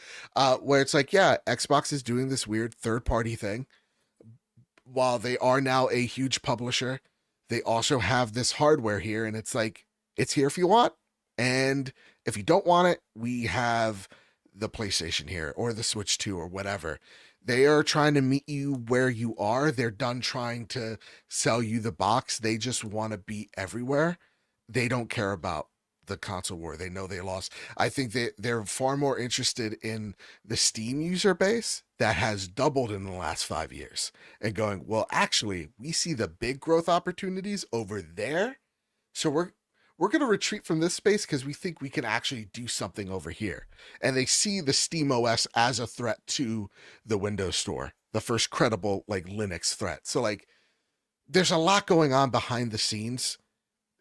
Where it's like, yeah, Xbox is doing this weird third party thing. While they are now a huge publisher, they also have this hardware here, and it's like, it's here if you want. And if you don't want it, we have the PlayStation here or the Switch 2 or whatever. They are trying to meet you where you are. They're done trying to sell you the box. They just want to be everywhere. They don't care about the console war. They know they lost. I think they're far more interested in the Steam user base that has doubled in the last 5 years and going, well, actually, we see the big growth opportunities over there. So we're going to retreat from this space because we think we can actually do something over here. And they see the Steam OS as a threat to the Windows Store, the first credible like Linux threat. So like there's a lot going on behind the scenes.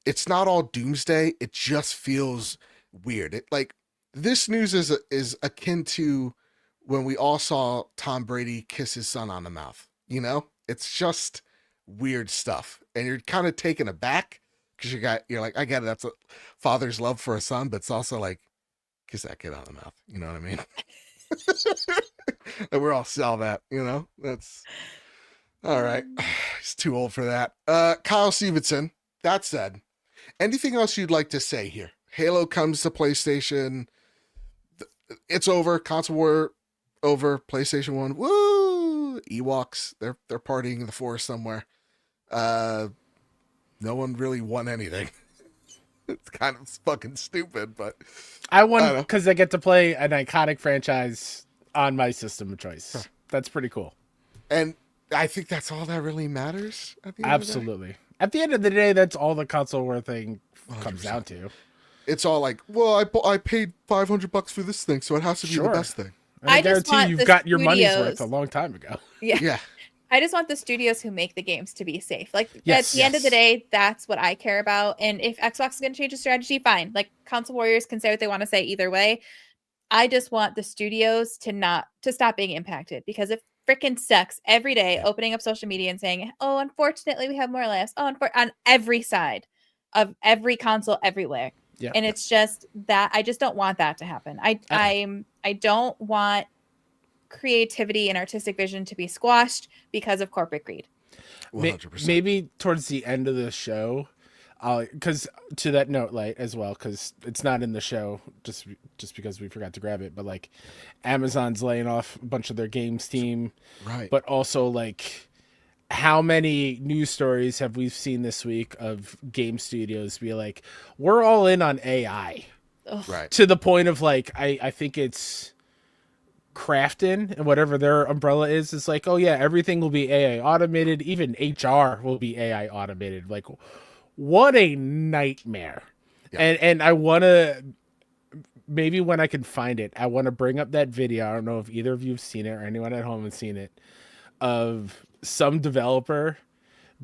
It's not all doomsday. It just feels weird. It like this news is akin to when we all saw Tom Brady kiss his son on the mouth. It's just weird stuff, and you're kind of taken aback because you're like, I get it. That's a father's love for a son, but it's also like kiss that kid on the mouth. You know what I mean? And we're all sell that. That's All right. He's too old for that. Kyle Stevenson, that said, anything else you'd like to say here? Halo comes to PlayStation. It's over. Console war over. PlayStation 1. Woo! Ewoks. They're partying in the forest somewhere. No one really won anything. It's kind of fucking stupid, but I won because I get to play an iconic franchise on my system of choice. Huh. That's pretty cool. And I think that's all that really matters. At the end Absolutely. At the end of the day, that's all the console war thing comes 100%. down to. It's all like, well, I paid $500 for this thing, so it has to be the best thing. And I I just guarantee want you've the got your money's studios- worth a long time ago. Yeah. I just want the studios who make the games to be safe. Like Yes, at the end of the day, that's what I care about. And if Xbox is going to change its strategy, fine. Like console warriors can say what they want to say either way. I just want the studios to stop being impacted because it freaking sucks every day opening up social media and saying, "Oh, unfortunately, we have more lives." Oh, on every side of every console, everywhere. Yeah. And it's just that I just don't want that to happen. I don't want creativity and artistic vision to be squashed because of corporate greed. 100%. Maybe towards the end of the show, because to that note, like as well, because it's not in the show, just because we forgot to grab it, but like Amazon's laying off a bunch of their games team, Right. but also like how many news stories have we seen this week of game studios be like, we're all in on AI, Ugh. Right. to the point of like I think it's Crafton and whatever their umbrella is like, oh yeah, everything will be AI automated, even HR will be AI automated. Like, what a nightmare. Yeah. And I want to, maybe when I can find it, I want to bring up that video. I don't know if either of you have seen it or anyone at home has seen it, of some developer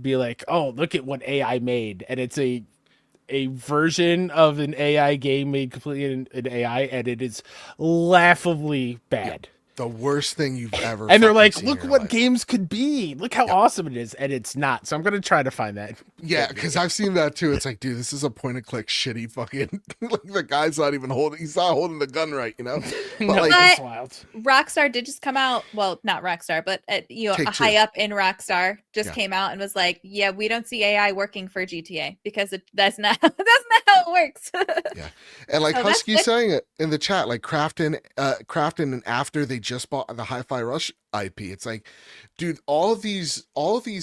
be like, oh, look at what AI made, and it's a version of an AI game made completely in AI, and it is laughably bad. The worst thing you've ever And they're fucking like, seen in look your what life. games could be. Look how awesome it is. And it's not. So I'm going to try to find that. Yeah, because I've seen that too. It's like, dude, this is a point and click shitty fucking like the guy's not even he's not holding the gun right, you know? But No, like it's But- wild. Rockstar did just come out. Well, not Rockstar, but a Take-Two. high up in Rockstar just Yeah. came out and was like, "Yeah, we don't see AI working for GTA because that's not that's not how it works." and like So that's Husky good. saying it in the chat, like Crafton and after they just bought the Hi-Fi Rush IP, it's like, dude, all of these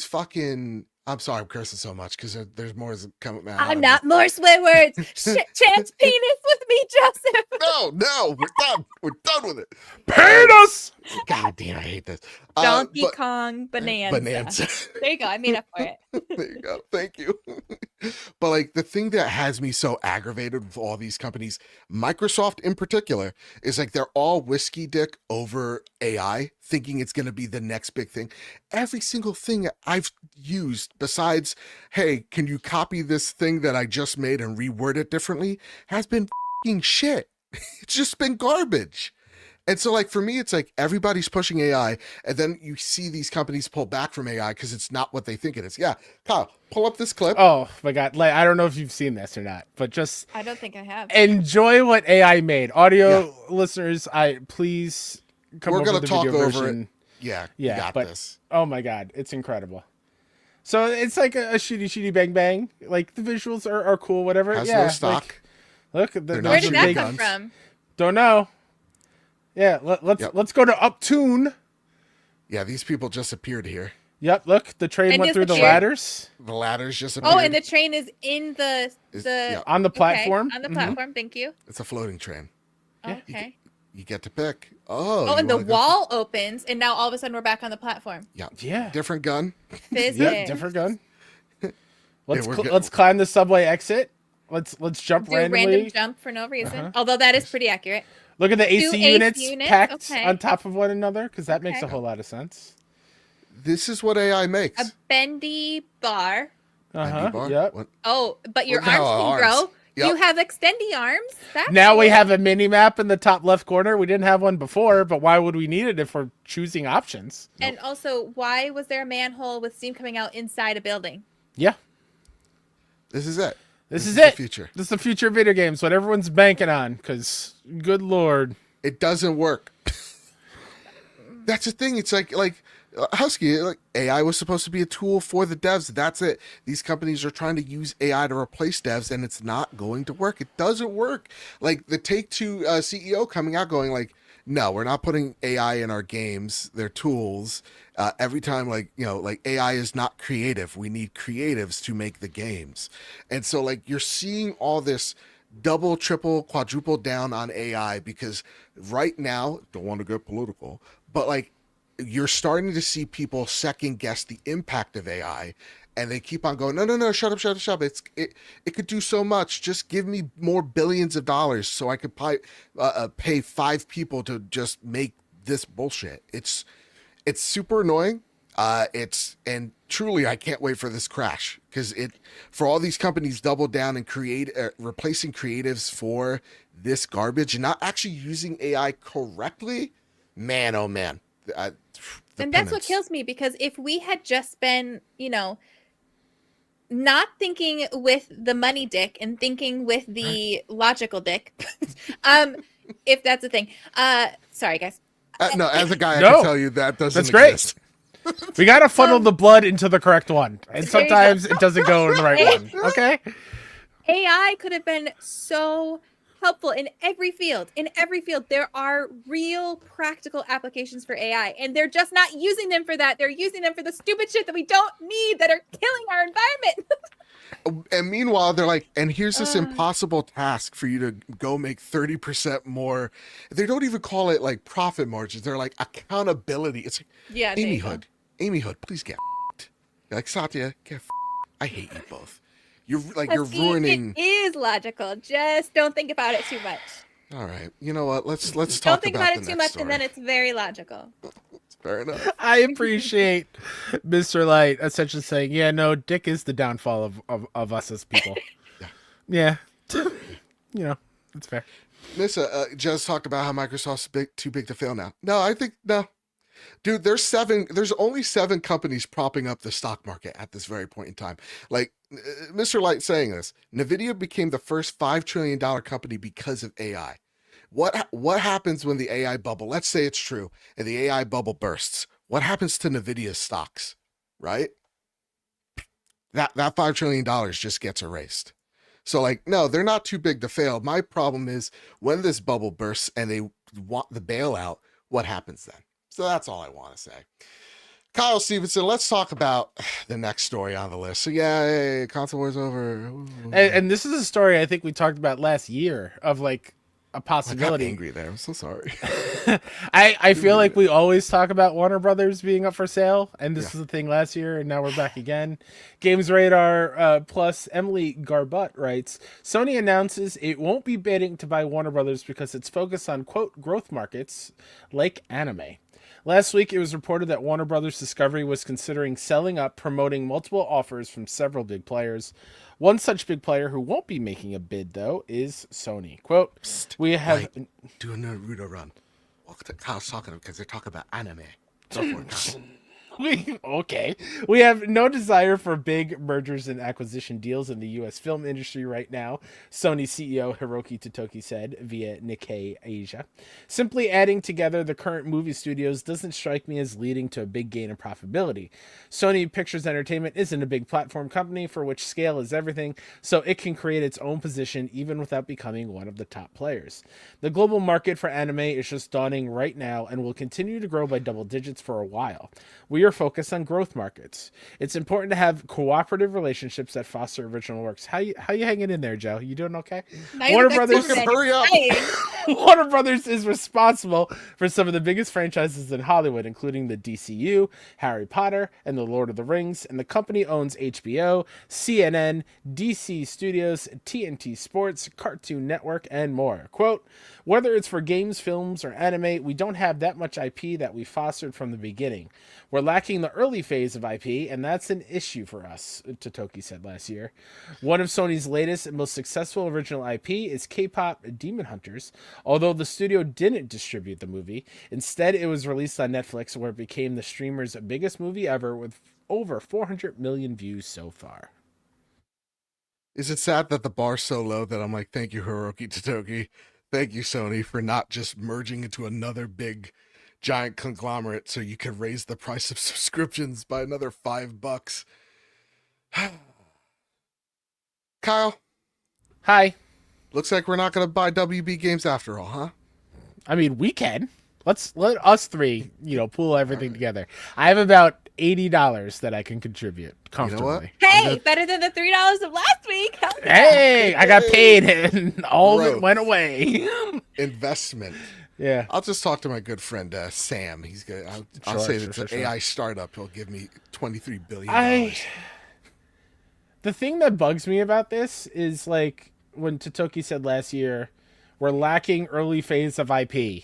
fucking I'm sorry, I'm cursing so much because there's more coming out. I'm not more swear words. Chance penis with me, Joseph. No, we're done with it. Paid us! God damn, I hate this. Donkey But- Kong Bonanza. Bonanza. There you go. I made up for it. There you go. Thank you. But like the thing that has me so aggravated with all these companies, Microsoft in particular, is like they're all whiskey dick over AI, thinking it's going to be the next big thing. Every single thing I've used besides, hey, can you copy this thing that I just made and reword it differently, has been fucking shit. It's just been garbage. And so, like, for me, it's like everybody's pushing AI, and then you see these companies pull back from AI because it's not what they think it is. Yeah, Kyle, pull up this clip. Oh my God. Like, I don't know if you've seen this or not, but just I don't think I have. enjoy what AI made. Audio listeners, please come We're over gonna the talk video over version. Yeah, Yeah, you got but- this. Oh my God. It's incredible. So it's like a shitty bang bang. Like the visuals are cool, whatever. Has yeah, no stock. Look, They're not Where did shooting that guns. come from? Don't know. Yeah, let's go to Uptune. Yeah, these people just appeared here. Yep, look, the train And went through the disappeared. ladders The ladders just appeared. Oh, and the train is in the yeah. on the okay, platform. on the Mhm. platform. Thank you. It's a floating train. Yeah. Okay. You get to pick. Oh, Oh, you and the wanna go- wall opens, and now all of a sudden we're back on the platform. Yeah. Different gun. Physics. Yeah, different gun. Let's we're good. let's climb the subway exit. Let's jump Do a randomly. random jump for no reason. Uh-huh. Although that is pretty accurate. Look at the AC AC units, units, packed okay. on top of one another, because that makes a Okay. whole lot of sense. This is what AI makes. A bendy bar. Uh-huh. bar? Yep. What? Oh, but your Look at arms our can arms. grow. Yep. You have extendy arms. That's Now we cool. have a mini map in the top left corner. We didn't have one before, but why would we need it if we're choosing options? And also, why was there a manhole with steam coming out inside a building? Yeah. This is it. This is the it. future. This is the future of video games, what everyone's banking on, because good Lord. It doesn't work. That's the thing. It's like Husky, like AI was supposed to be a tool for the devs. That's it. These companies are trying to use AI to replace devs, and it's not going to work. It doesn't work. Like the Take-Two CEO coming out going like, no, we're not putting AI in our games. They're tools. Every time, like, like AI is not creative. We need creatives to make the games. And so like you're seeing all this double, triple, quadruple down on AI because right now, don't want to get political, but like you're starting to see people second guess the impact of AI, and they keep on going, no, no, no, shut up, shut up, shut up. It could do so much. Just give me more billions of dollars so I could pay 5 people to just make this bullshit. It's super annoying. And truly, I can't wait for this crash because for all these companies double down and replacing creatives for this garbage and not actually using AI correctly, man, oh man. And that's what kills me, because if we had just been, not thinking with the money dick and thinking with the logical dick, if that's a thing. Sorry, guys. No, as a guy, I No, can tell you that doesn't that's great. exist. We gotta funnel the blood into the correct one, and sometimes it doesn't go in the right one. Okay. AI could have been so helpful in every field. In every field, there are real practical applications for AI, and they're just not using them for that. They're using them for the stupid shit that we don't need, that are killing our environment. And meanwhile, they're like, and here's this impossible task for you to go make 30% more. They don't even call it like profit margins. They're like accountability. It's like, Yeah, Amy Hood, please get f***ed. Like, Satya, get f***ed. I hate you both. You're ruining. It is logical. Just don't think about it too much. All right. You know what? Let's talk about Don't think about it the too next much, story. and then it's very logical. Fair enough. I appreciate Mr. Light essentially saying, yeah, no, Dick is the downfall of us as people. Yeah. That's fair. Nissa just talked about how Microsoft's too big to fail now. No, I think, no. Dude, there's only 7 companies propping up the stock market at this very point in time. Like Mr. Light saying this, NVIDIA became the first $5 trillion company because of AI. What happens when the AI bubble, let's say it's true, and the AI bubble bursts? What happens to NVIDIA's stocks, right? That $5 trillion just gets erased. So like, no, they're not too big to fail. My problem is when this bubble bursts and they want the bailout, what happens then? So that's all I want to say. Kyle Stevenson, let's talk about the next story on the list. So yeah, console war's over. And this is a story I think we talked about last year of like a possibility. I got angry there. I'm so sorry. I feel like we always talk about Warner Brothers being up for sale, and this was the thing last year, and now we're back again. Games Radar plus Emily Garbut writes, Sony announces it won't be bidding to buy Warner Brothers because it's focused on, quote, growth markets like anime. Last week, it was reported that Warner Brothers Discovery was considering selling up, promoting multiple offers from several big players. One such big player who won't be making a bid, though, is Sony. Quote, we have... Do a Naruto run. Well, Kyle's talking because they're talking about anime. Go for it, Kyle. We have no desire for big mergers and acquisition deals in the U.S. film industry right now, Sony CEO Hiroki Totoki said via Nikkei Asia. Simply adding together the current movie studios doesn't strike me as leading to a big gain in profitability. Sony Pictures Entertainment isn't a big platform company for which scale is everything, so it can create its own position even without becoming one of the top players. The global market for anime is just dawning right now and will continue to grow by double digits for a while. We are focused on growth markets. It's important to have cooperative relationships that foster original works. How you hanging in there, Joe? You doing okay? Warner Brothers, hurry up. Warner Brothers is responsible for some of the biggest franchises in Hollywood, including the DCU, Harry Potter, and the Lord of the Rings, and the company owns HBO, CNN, DC Studios, TNT Sports, Cartoon Network, and more. Quote, whether it's for games, films, or anime, we don't have that much IP that we fostered from the beginning. We're lacking the early phase of IP, and that's an issue for us, Totoki said last year. One of Sony's latest and most successful original IP is K-pop Demon Hunters, although the studio didn't distribute the movie. Instead, it was released on Netflix, where it became the streamer's biggest movie ever, with over 400 million views so far. Is it sad that the bar's so low that I'm like, thank you, Hiroki Totoki. Thank you, Sony, for not just merging into another big giant conglomerate so you could raise the price of subscriptions by another $5. Kyle, Hi. looks like we're not going to buy WB games after all, huh? I mean, we can. Let us three, pool everything together. I have about $80 that I can contribute comfortably. Hey, better than the $3 of last week. Hell yeah. Hey, I got paid and all of it Growth. went away. Investment. Yeah. I'll just talk to my good friend Sam. He's good. I'll say it's an sure. AI startup. He'll give me $23 billion. The thing that bugs me about this is like when Totoki said last year, we're lacking early phase of IP.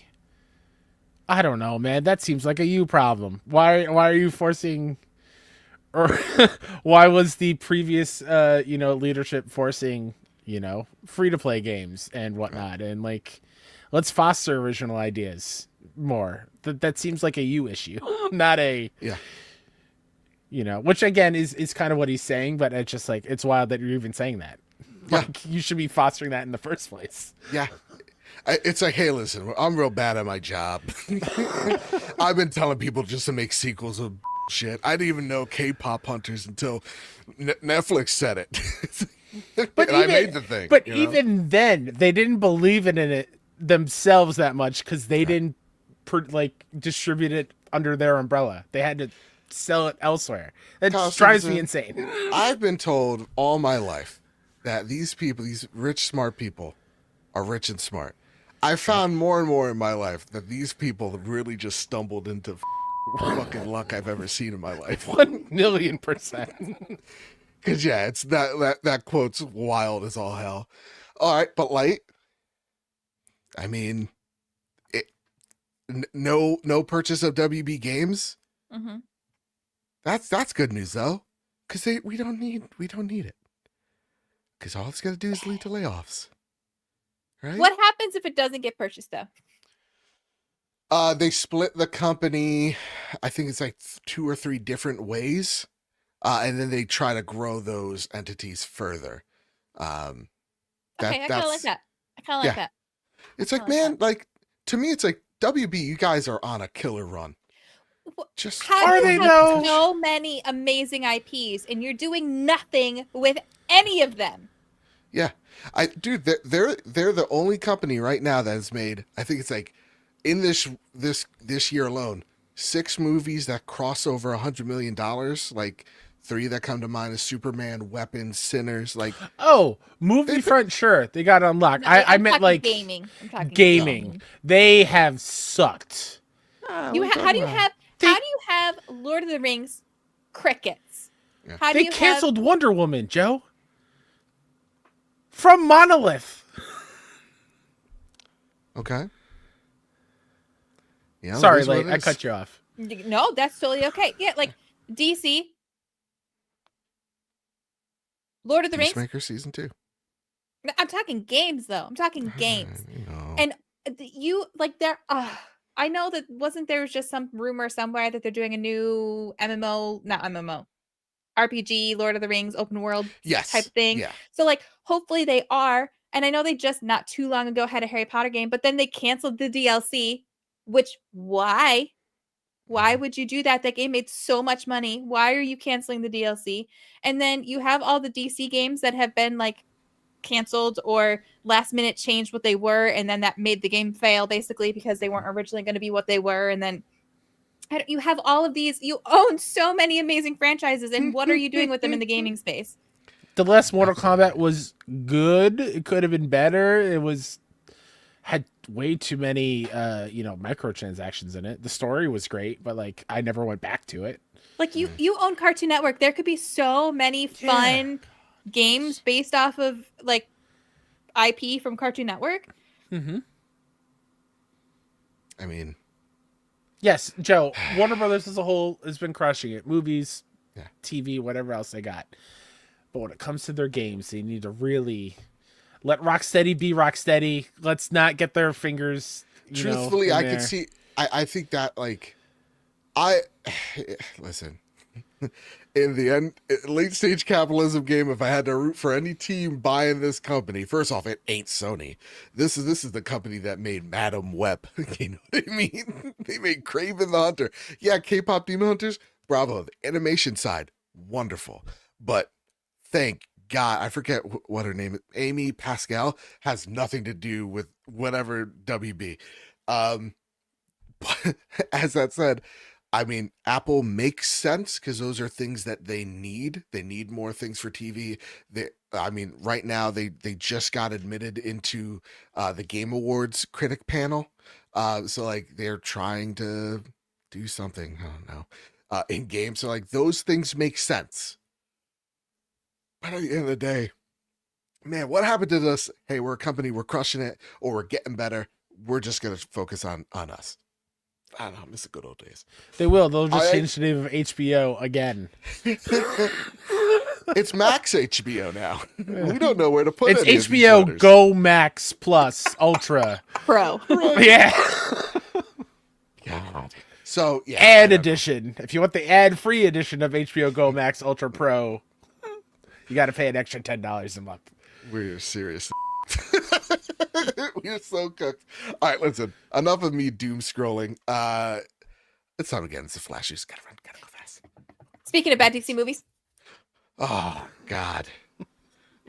I don't know, man. That seems like a you problem. Why are you forcing, or why was the previous leadership forcing free to play games and whatnot, and like let's foster original ideas more. That seems like a you issue, not a which again is kind of what he's saying, but it's just like it's wild that you're even saying that. Like you should be fostering that in the first place. Yeah. It's like, hey, listen, I'm real bad at my job. I've been telling people just to make sequels of shit. I didn't even know K-pop hunters until Netflix said it. But I made the thing. But even then, they didn't believe in it themselves that much because they didn't distribute it under their umbrella. They had to sell it elsewhere. That drives me insane. I've been told all my life that these people, these rich, smart people, are rich and smart. I found more and more in my life that these people really just stumbled into fucking luck I've ever seen in my life. 1,000,000%. Because it's that quote's wild as all hell. All right, but Light, I mean, no purchase of WB games. Mm-hmm. That's good news though, because we don't need it. Because all it's gonna do is lead to layoffs. Right? What happens if it doesn't get purchased though? They split the company. I think it's like 2 or 3 different ways, and then they try to grow those entities further. Okay, I kind of like that. That. It's like, man, like to me, it's like WB. You guys are on a killer run. Just How are do they you though? have so many amazing IPs and you're doing nothing with any of them? Yeah, dude, they're the only company right now that has made. I think it's like in this year alone, 6 movies that cross over $100 million. Like 3 that come to mind is Superman, Weapons, Sinners. Like movie front, sure, they got unlocked. No, I meant like gaming. I'm talking gaming. They have sucked. How do you have Lord of the Rings crickets? Yeah. How do They you canceled Wonder Woman, Joe. From Monolith. Okay. Yeah. Sorry, Late. I cut you off. No, that's totally okay. Yeah, like DC, Lord of the Rings. Peacemaker season 2. I'm talking games, though. I'm talking games. know. And you like there. I know that wasn't there just some rumor somewhere that they're doing a new RPG, Lord of the Rings, open world type thing. Yeah. So like, hopefully they are. And I know they just not too long ago had a Harry Potter game, but then they canceled the DLC. Which why? Why would you do that? That game made so much money. Why are you canceling the DLC? And then you have all the DC games that have been like canceled or last minute changed what they were, and then that made the game fail basically because they weren't originally going to be what they were. And then you have all of these. You own so many amazing franchises, and what are you doing with them in the gaming space? The last Mortal Kombat was good. It could have been better. Had way too many microtransactions in it. The story was great, but like I never went back to it. Like you own Cartoon Network. There could be so many fun games based off of like IP from Cartoon Network. Mm-hmm. I mean, yes, Joe. Warner Brothers as a whole has been crushing it. Movies, TV, whatever else they got. But when it comes to their games, they need to really let Rocksteady be Rocksteady. Let's not get their fingers. Truthfully, I could see. I think that like, listen. in the end, late stage capitalism game, if I had to root for any team buying this company, first off, it ain't Sony. This is the company that made Madam Web. You know what I mean? They made Craven the Hunter. Yeah, K-pop Demon Hunters, bravo. The animation side, wonderful. But thank God, I forget what her name is. Amy Pascal has nothing to do with whatever WB. But as that said, I mean, Apple makes sense because those are things that they need. They need more things for TV. I mean, right now they just got admitted into the Game Awards critic panel. So like they're trying to do something. I don't know. In games, so like those things make sense. But at the end of the day, man, what happened to this? Hey, we're a company, we're crushing it, or we're getting better. We're just gonna focus on us. I don't know, I miss the good old days. They will. They'll just change the name of HBO again. It's Max HBO now. We don't know where to put it. It's HBO Go Max Plus Ultra Pro. Yeah. God. So yeah. Ad edition. If you want the ad-free edition of HBO Go Max Ultra Pro, you got to pay an extra $10 a month. We're serious. We're so cooked. All right, listen. Enough of me doom scrolling. It's time again. It's the flashes. Gotta run. Gotta go fast. Speaking of bad DC movies, Oh God.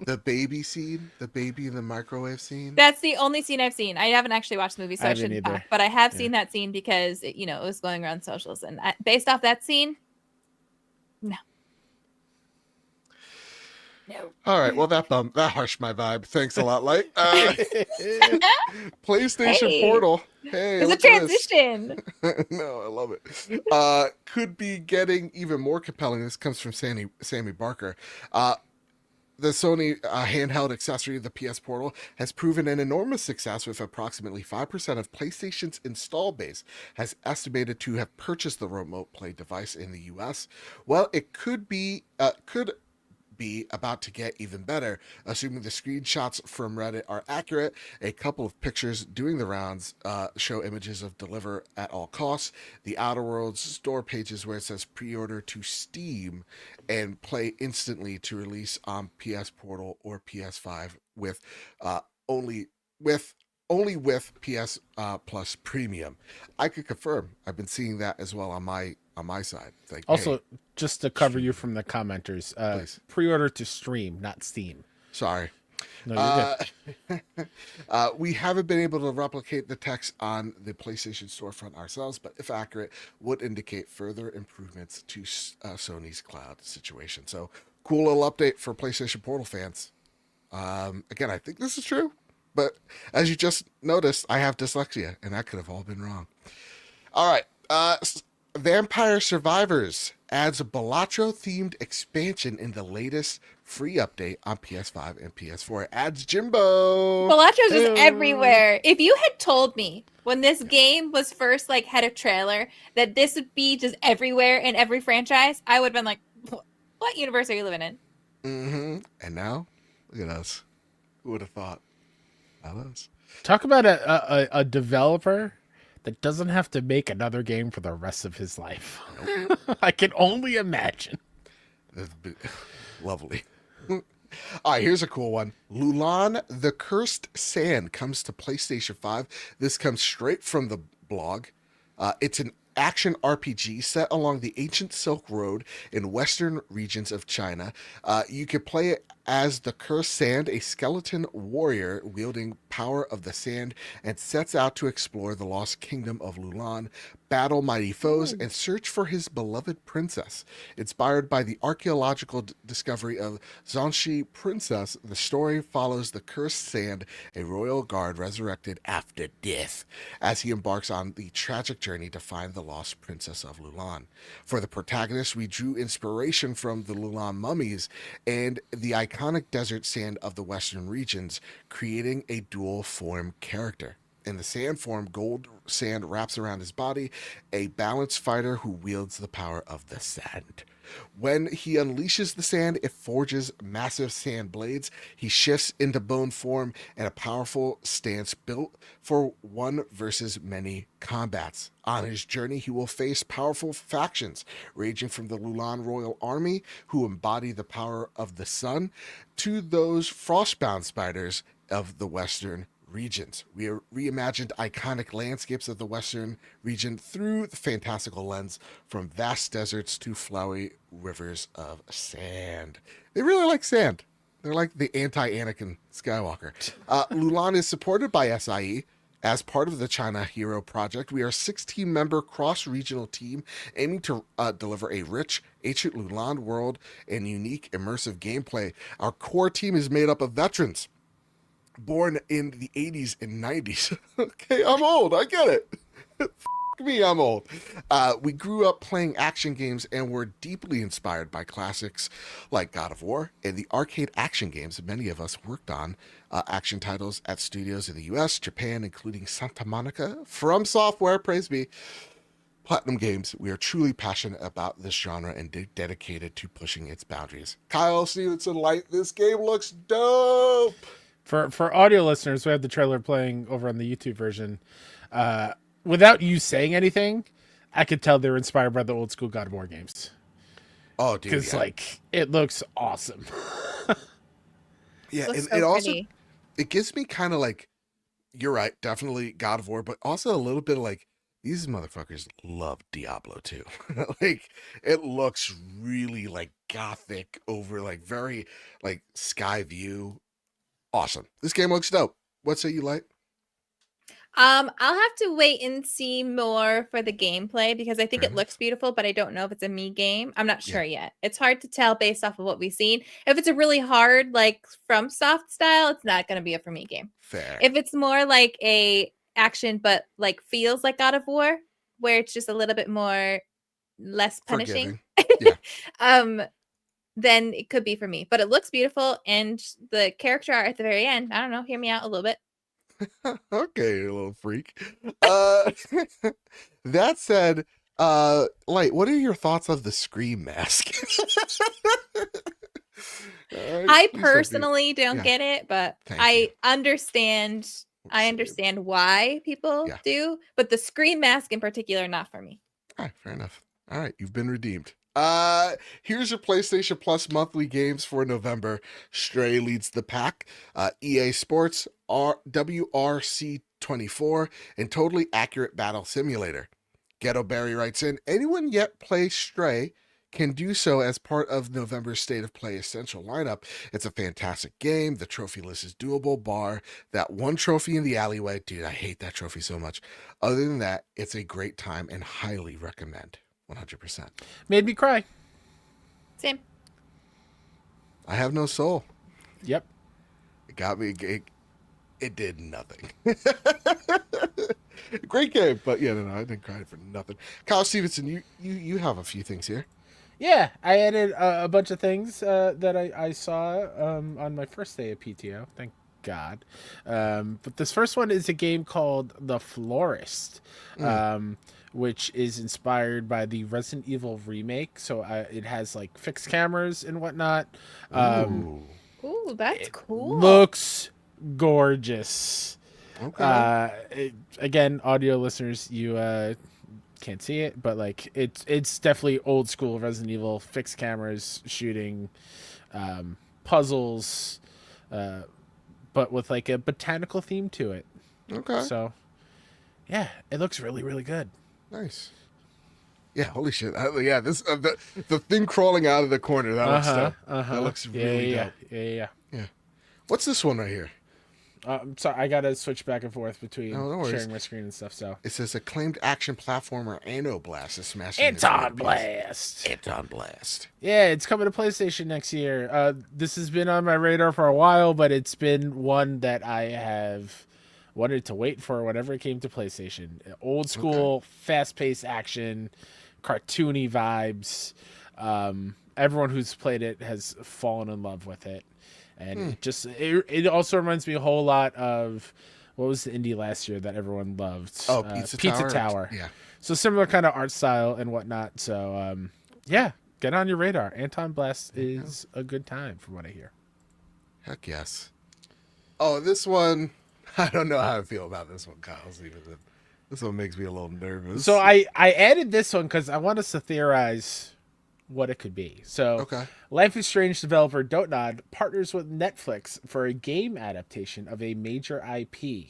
The baby scene, the baby in the microwave scene. that's the only scene I've seen. I haven't actually watched the movie, so I I haven't shouldn't either. talk. But I have seen that scene because it was going around socials, and based off that scene, no. All right, well that harshed my vibe. Thanks a lot, Light. PlayStation Hey. Portal. Hey, There's a look at this. transition. No, I love it. Could be getting even more compelling. This comes from Sammy Barker. The Sony handheld accessory, the PS Portal, has proven an enormous success with approximately 5% of PlayStation's install base has estimated to have purchased the remote play device in the US. Well, it could be about to get even better, assuming the screenshots from Reddit are accurate. A couple of pictures doing the rounds show images of deliver at all costs, the Outer Worlds store pages where it says pre-order to Steam and play instantly to release on PS Portal or PS5 with only with PS Plus Premium. I could confirm. I've been seeing that as well on my side. It's like, Also, hey, just to cover you from the commenters, please. pre-order to stream, not Steam. Sorry. No, you're good. We haven't been able to replicate the text on the PlayStation storefront ourselves, but if accurate, would indicate further improvements to Sony's cloud situation. So, cool little update for PlayStation Portal fans. Again, I think this is true, but as you just noticed, I have dyslexia, and that could have all been wrong. All right. Vampire Survivors adds a Balatro-themed expansion in the latest free update on PS5 and PS4. It adds Jimbo. Balatro's just everywhere. If you had told me when this game was first had a trailer that this would be just everywhere in every franchise, I would have been like, what universe are you living in? Mm-hmm. And now, look at us. Who would have thought? Not us. Talk about a developer that doesn't have to make another game for the rest of his life. I can only imagine. Lovely. All right, here's a cool one. Lulan, the Cursed Sand comes to PlayStation 5. This comes straight from the blog. It's an action RPG set along the ancient Silk Road in western regions of China. You can play it as the Cursed Sand, a skeleton warrior wielding power of the sand, and sets out to explore the lost kingdom of Lulan, battle mighty foes, and search for his beloved princess. Inspired by the archaeological discovery of Zhanshi Princess, the story follows the Cursed Sand, a royal guard resurrected after death, as he embarks on the tragic journey to find the lost princess of Lulan. For the protagonist, we drew inspiration from the Lulan mummies and the iconic desert sand of the western regions, creating a dual form character. In the sand form, gold sand wraps around his body, a balanced fighter who wields the power of the sand. When he unleashes the sand, it forges massive sand blades. He shifts into bone form and a powerful stance built for one versus many combats. On his journey, he will face powerful factions, ranging from the Lulan Royal Army, who embody the power of the sun, to those frostbound spiders of the Western regions. We reimagined iconic landscapes of the Western region through the fantastical lens, from vast deserts to flowery rivers of sand. They really like sand. They're like the anti-Anakin Skywalker. Lulan is supported by SIE. As part of the China Hero Project, we are a 16-member cross-regional team aiming to deliver a rich, ancient Lulan world and unique, immersive gameplay. Our core team is made up of veterans born in the 80s and 90s. Okay, I'm old. I get it. F me, I'm old. We grew up playing action games and were deeply inspired by classics like God of War and the arcade action games many of us worked on. Action titles at studios in the US, Japan, including Santa Monica, From Software, praise be, Platinum Games. We are truly passionate about this genre and dedicated to pushing its boundaries. Kyle Stevenson Light, this game looks dope. For audio listeners, we have the trailer playing over on the YouTube version. Without you saying anything, I could tell they're inspired by the old school God of War games. Oh, dude, because like it looks awesome. Yeah, Looks and so it also pretty. it gives me kind of like, you're right, definitely God of War, but also a little bit of like, these motherfuckers love Diablo too. Like, it looks really like gothic over like very like sky view. Awesome. This game looks dope. What say you like? I'll have to wait and see more for the gameplay because I think Fair it looks beautiful, but I don't know if it's a me game. I'm not Yeah. sure yet. It's hard to tell based off of what we've seen. If it's a really hard, like from soft style, it's not going to be a for me game. Fair. If it's more like a action, but like feels like God of War, where it's just a little bit more less punishing, Forgiving. Yeah. then it could be for me. But it looks beautiful, and the character art at the very end. I don't know. Hear me out a little bit. Okay, you little freak. That said, Light, what are your thoughts of the Scream mask? I personally don't Yeah. get it, but Thank I you. understand. I Same. understand why people Yeah. do, but the Scream mask in particular, not for me. All right, fair enough. All right, you've been redeemed. Here's your PlayStation Plus monthly games for November. Stray leads the pack. EA Sports, WRC 24, and Totally Accurate Battle Simulator. Ghetto Barry writes in, anyone yet play Stray can do so as part of November's State of Play Essential lineup. It's a fantastic game. The trophy list is doable, bar that one trophy in the alleyway. Dude, I hate that trophy so much. Other than that, it's a great time and highly recommend. 100%. Made me cry. Same. I have no soul. Yep. It got me. It did nothing. Great game, but yeah, no, I didn't cry for nothing. Kyle Stevenson, you have a few things here. Yeah, I added a bunch of things that I saw on my first day of PTO. Thank God. But this first one is a game called The Florist, which is inspired by the Resident Evil remake. So it has like fixed cameras and whatnot. Ooh. Ooh, that's cool. Looks gorgeous. Okay. Again, audio listeners, you can't see it, but like it's definitely old school Resident Evil, fixed cameras, shooting, puzzles, but with like a botanical theme to it. Okay. So yeah, it looks really, really good. Nice. Yeah, holy shit. Yeah, this the thing crawling out of the corner, that looks dope. That looks really dope. Yeah. What's this one right here? Sorry, I gotta switch back and forth between No worries. sharing my screen and stuff. So It says acclaimed action platformer Anoblast is smashing. it's on blast. It's on blast. Yeah, it's coming to PlayStation next year. This has been on my radar for a while, but it's been one that I have wanted to wait for whenever it came to PlayStation. Old school, fast-paced action, cartoony vibes. Everyone who's played it has fallen in love with it. And it also reminds me a whole lot of what was the indie last year that everyone loved? Oh, Pizza Tower. Yeah. So similar kind of art style and whatnot. So yeah, get on your radar. Anton Blast is a good time from what I hear. Heck yes. Oh, this one, I don't know how I feel about this one, Kyle. This one makes me a little nervous. So I added this one because I want us to theorize what it could be. So Okay. Life is Strange developer Dotnod partners with Netflix for a game adaptation of a major IP.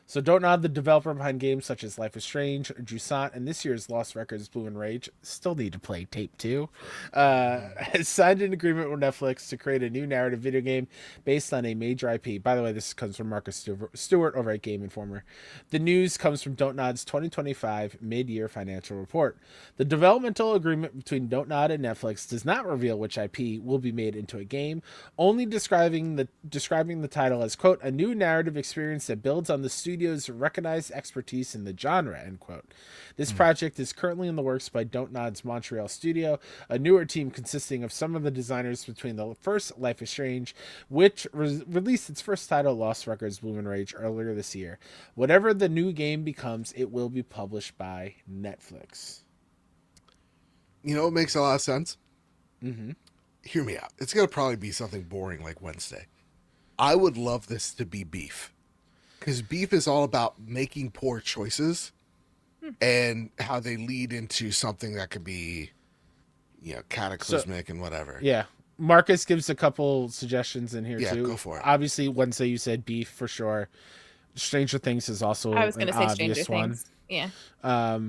So Dotnod, the developer behind games such as Life is Strange, Jusant, and this year's Lost Records Blue and Rage, still need to play Tape 2, has signed an agreement with Netflix to create a new narrative video game based on a major IP. By the way, this comes from Marcus Stewart over at Game Informer. The news comes from Dotnod's 2025 mid-year financial report. The developmental agreement between Dotnod and Netflix does not reveal which IP will be made into a game, only describing the title as, quote, a new narrative experience that builds on the studio's recognized expertise in the genre, end quote. This project is currently in the works by Dotnod's Montreal studio, a newer team consisting of some of the designers between the first Life is Strange, which released its first title, Lost Records Blue and Rage, earlier this year. Whatever the new game becomes, it will be published by Netflix. You know, it makes a lot of sense. Mm-hmm. Hear me out. It's going to probably be something boring like Wednesday. I would love this to be Beef. Because Beef is all about making poor choices and how they lead into something that could be, cataclysmic and whatever. Yeah. Marcus gives a couple suggestions in here, too. Yeah, go for it. Obviously, Wednesday you said Beef for sure. Stranger Things is also I was going an to say obvious Stranger one. Things. Yeah.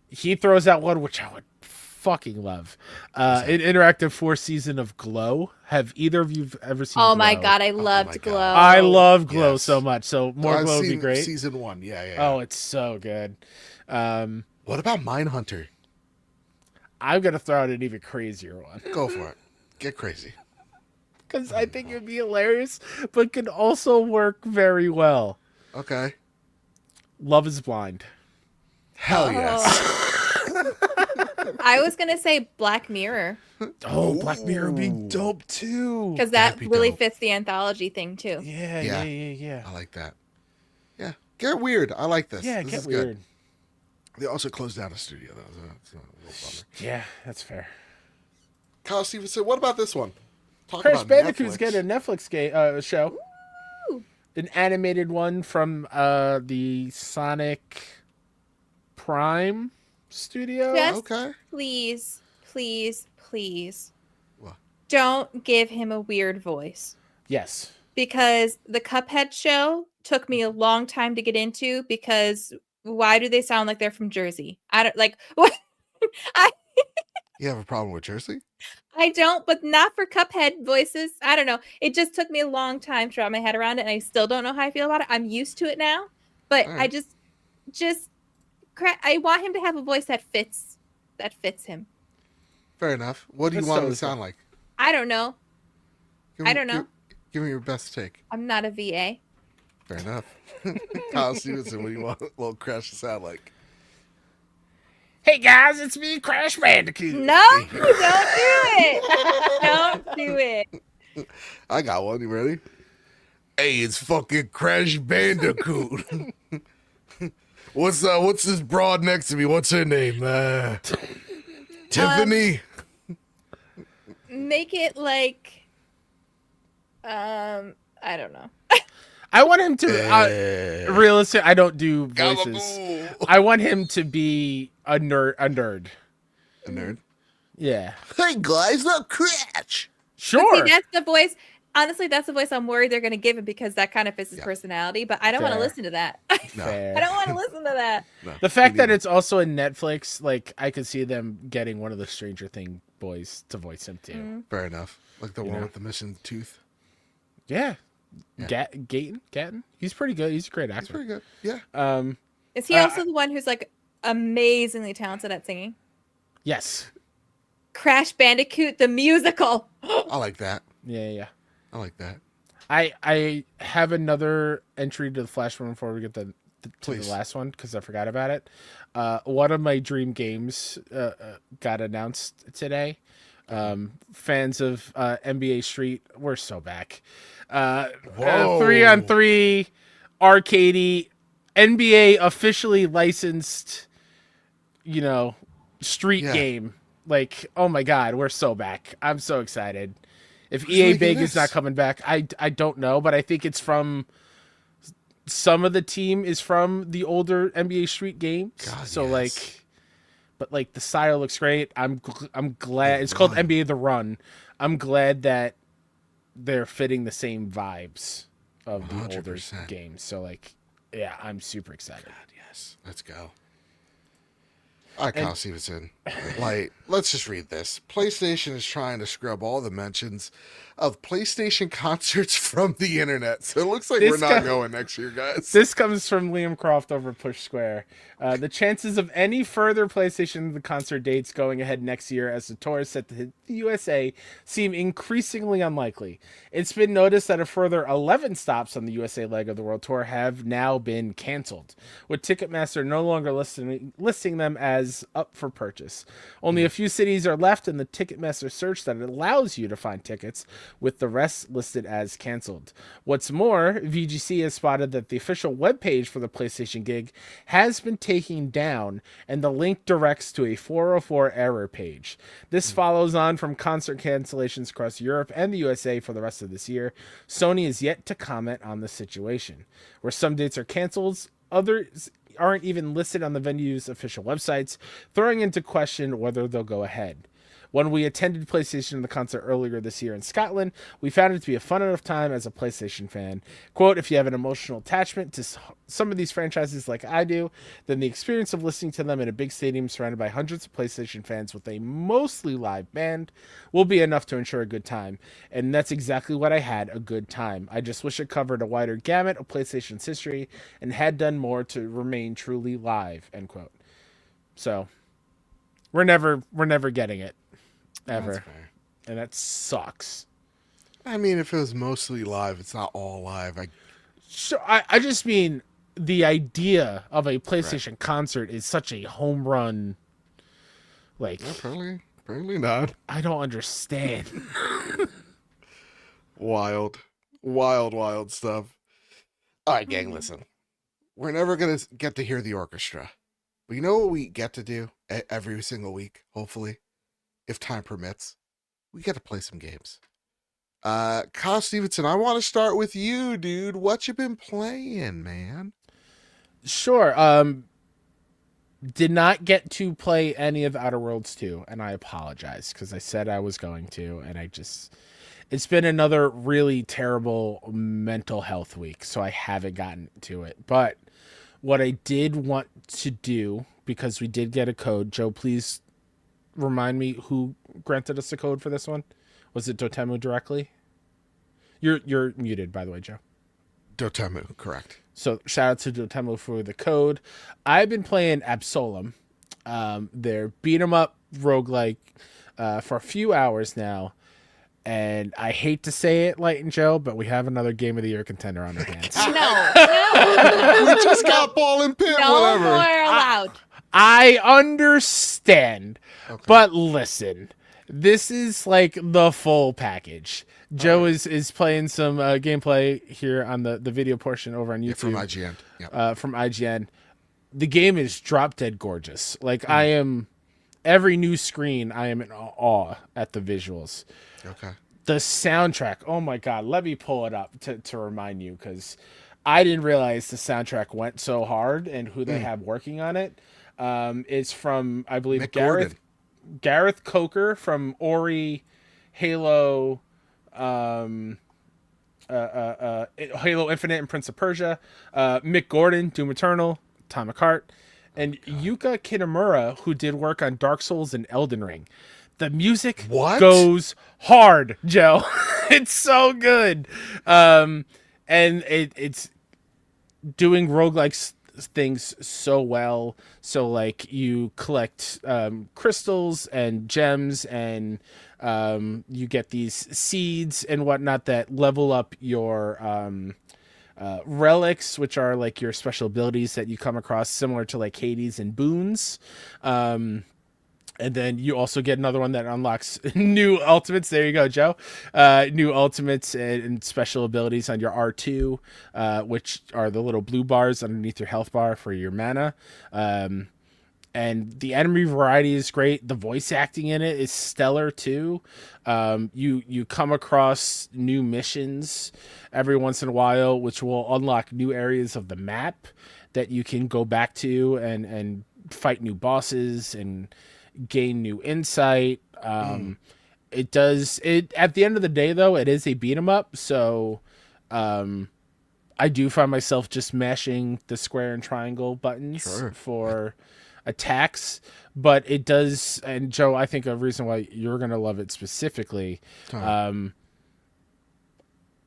He throws out one which I would fucking love. An interactive 4th season of Glow. Have either of you ever seen Oh Glow? my God, I loved my Glow. God. I love Glow Yes. so much. So more I've Glow would be seen great. Season 1, yeah. Oh, it's so good. What about Mindhunter? I'm going to throw out an even crazier one. Go for it. Get crazy. Because I think it would be hilarious, but could also work very well. Okay. Love is Blind. Hell yes. I was going to say Black Mirror Oh, Black Mirror would be dope too. because that That'd be really dope. fits the anthology thing too. Yeah. I like that. Yeah. Get weird. I like this. Yeah, This get is weird. good. They also closed down a studio, though. So that's a little bummer. Yeah, that's fair. Kyle Stevenson, what about this one? Talk Crash about Bandicoot's Netflix. getting a Netflix show. Woo! An animated one from the Sonic Prime studio. Yes. Okay. Please, please, please What? don't give him a weird voice Yes. because the Cuphead show took me a long time to get into because why do they sound like they're from Jersey? I don't like what You have a problem with Jersey? I don't, but not for Cuphead voices. I don't know. It just took me a long time to wrap my head around it, and I still don't know how I feel about it. I'm used to it now, but All I right. I want him to have a voice that fits him. Fair enough. What do you That's want him totally to sound like? I don't know. Give I me- don't know. Give me your best take. I'm not a VA. Fair enough. Kyle Stevenson, what do you want little Crash to sound like? Hey guys, it's me, Crash Bandicoot. No, don't do it. Don't do it. I got one. You ready? Hey, it's fucking Crash Bandicoot. What's this broad next to me? What's her name? Tiffany? Make it like, I don't know. I want him to realistic. I don't do voices. Gabagool. I want him to be a nerd. A nerd. Yeah, Hey guys, not Crash. sure. See, that's the voice. Honestly, that's the voice I'm worried they're going to give him because that kind of fits his personality. But I don't want to Fair. listen to that. No. Fair. I don't want to listen to that. No, The fact me that neither. it's also in Netflix, like I could see them getting one of the Stranger Thing boys to voice him too. Fair enough. Like the one know? with the missing tooth. Yeah. Yeah. Gatton. He's pretty good. He's a great That's actor. pretty good. Yeah. Is he also the one who's like amazingly talented at singing? Yes. Crash Bandicoot the musical. I like that. Yeah. I like that. I have another entry to the Flash one before we get to the Please. last one because I forgot about it. One of my dream games got announced today. Fans of NBA Street, we're so back. Whoa. 3-on-3 arcadey, NBA officially licensed, street Yeah. game. Like, oh my God, we're so back. I'm so excited. If Who's EA making Big is this? not coming back, I don't know, but I think it's from some of the team is from the older NBA Street games. God, So yes. but the style looks great. I'm glad it's called Run. NBA The Run. I'm glad that they're fitting the same vibes of the older 100%. games. So yeah, I'm super excited. God, yes. Let's go. All right, Kyle Stevenson. Let's just read this. PlayStation is trying to scrub all the mentions of PlayStation concerts from the internet. So it looks like This we're not guy- going next year, guys. This comes from Liam Croft over Push Square. The chances of any further PlayStation concert dates going ahead next year as the tour is set to hit the USA seem increasingly unlikely. It's been noticed that a further 11 stops on the USA leg of the World Tour have now been canceled, with Ticketmaster no longer listing them as up for purchase. Only a few cities are left in the Ticketmaster search that allows you to find tickets, with the rest listed as canceled. What's more, VGC has spotted that the official webpage for the PlayStation gig has been taken down, and the link directs to a 404 error page. This follows on from concert cancellations across Europe and the USA for the rest of this year. Sony is yet to comment on the situation. Where some dates are canceled, others aren't even listed on the venue's official websites, throwing into question whether they'll go ahead. When we attended PlayStation the concert earlier this year in Scotland, we found it to be a fun enough time as a PlayStation fan. Quote, if you have an emotional attachment to some of these franchises like I do, then the experience of listening to them in a big stadium surrounded by hundreds of PlayStation fans with a mostly live band will be enough to ensure a good time. And that's exactly what I had, a good time. I just wish it covered a wider gamut of PlayStation's history and had done more to remain truly live, end quote. So we're never getting it. Ever. That's fair. And that sucks. I mean, if it was mostly live, it's not all live. I just mean the idea of a PlayStation concert is such a home run. Apparently not. I don't understand. Wild stuff. All right, gang, listen. We're never going to get to hear the orchestra. But you know what we get to do every single week, hopefully? If time permits, we get to play some games. Kyle Stevenson, I want to start with you, dude. What you been playing, man? Sure. Did not get to play any of Outer Worlds 2, and I apologize because I said I was going to, and it's been another really terrible mental health week, so I haven't gotten to it. But what I did want to do, because we did get a code, Joe, please remind me who granted us the code for this one. Was it Dotemu directly? You're muted, by the way, Joe. Dotemu, correct. So shout out to Dotemu for the code. I've been playing Absolem. They're beat 'em up roguelike for a few hours now. And I hate to say it, Light and Joe, but we have another Game of the Year contender on our hands. No. We just got ball and pin, No whatever. more allowed. I understand, Okay. but listen, this is like the full package. Joe is playing some gameplay here on the video portion over on YouTube. From IGN. Yep. From IGN. The game is drop dead gorgeous. Like I am, every new screen, I am in awe at the visuals. Okay. The soundtrack, oh my God, let me pull it up to remind you, because I didn't realize the soundtrack went so hard and who they have working on it. It's from, I believe, Mick Gordon. Gareth Coker from Ori, Halo, Halo Infinite and Prince of Persia, Mick Gordon, Doom Eternal, Atomic Heart, and Yuka Kitamura, who did work on Dark Souls and Elden Ring. The music goes hard, Joe. It's so good. And it's doing roguelike things so well. So like you collect crystals and gems, and you get these seeds and whatnot that level up your relics, which are like your special abilities that you come across, similar to like Hades and boons. And then you also get another one that unlocks new ultimates. There you go, Joe. New ultimates and special abilities on your R2, which are the little blue bars underneath your health bar for your mana. And the enemy variety is great. The voice acting in it is stellar too. You come across new missions every once in a while, which will unlock new areas of the map that you can go back to and fight new bosses and gain new insight. It does it at the end of the day though, it is a beat 'em up, so I do find myself just mashing the square and triangle buttons for attacks, but it does. And Joe, I think a reason why you're gonna love it specifically,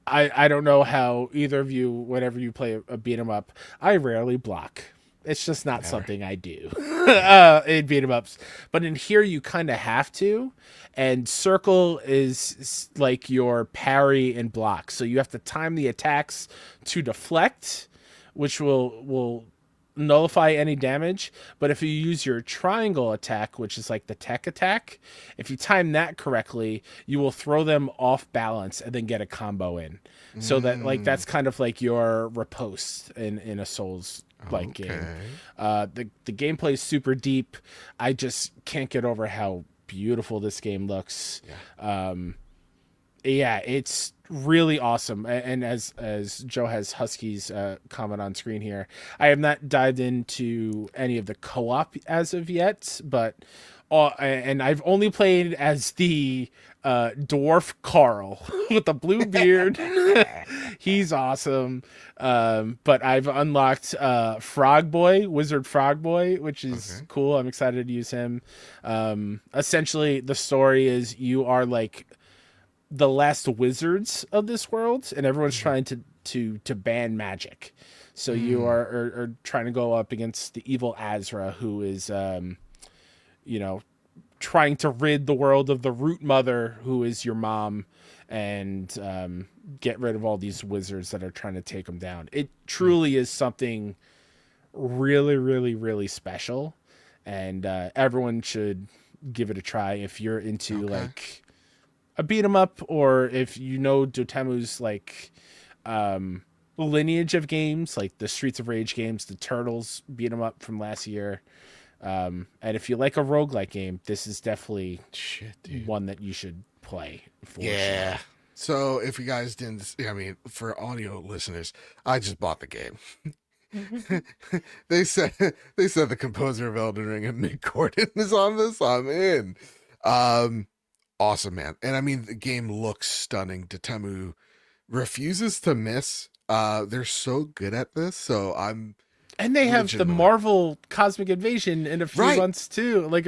I don't know how either of you, whenever you play a beat 'em up, I rarely block. It's just not something I do in beat 'em ups. But in here, you kind of have to. And circle is like your parry and block. So you have to time the attacks to deflect, which will nullify any damage. But if you use your triangle attack, which is like the tech attack, if you time that correctly, you will throw them off balance and then get a combo in. So that like that's kind of like your riposte in a Souls like game. The gameplay is super deep. I just can't get over how beautiful this game looks. Yeah, it's really awesome. And as Joe has Husky's comment on screen here, I have not dived into any of the co-op as of yet, but and I've only played as the dwarf Carl with the blue beard. He's awesome. But I've unlocked Frog Boy, Wizard Frog Boy, which is cool. I'm excited to use him. Essentially, the story is you are like the last wizards of this world, and everyone's trying to ban magic. So you are trying to go up against the evil Azra, who is trying to rid the world of the root mother, who is your mom, and get rid of all these wizards that are trying to take them down. It truly is something really, really, really special, and everyone should give it a try if you're into like a beat 'em up, or if you know Dotemu's like lineage of games, like the Streets of Rage games, the Turtles beat 'em up from last year. And if you like a roguelike game, this is definitely one that you should play for. Sure. So if you guys didn't, I mean, for audio listeners, I just bought the game. They said the composer of Elden Ring and Mick Gordon is on this. I'm in. Awesome, man. And I mean, the game looks stunning. Dotemu refuses to miss. They're so good at this. So and they have the Marvel Cosmic Invasion in a few months too. Like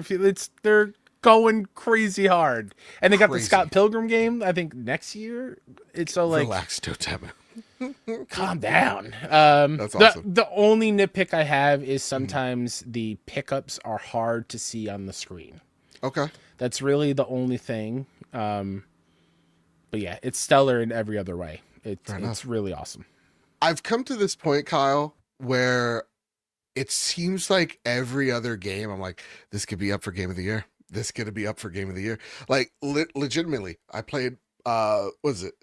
they're going crazy hard. And they got the Scott Pilgrim game, I think next year. It's so like relax, Dotemu. Calm down. That's awesome. The only nitpick I have is sometimes the pickups are hard to see on the screen. Okay. That's really the only thing. But yeah, it's stellar in every other way. It's really awesome. I've come to this point, Kyle, where it seems like every other game, I'm like, this could be up for Game of the Year. This could be up for Game of the Year. Like, legitimately, I played, what was it?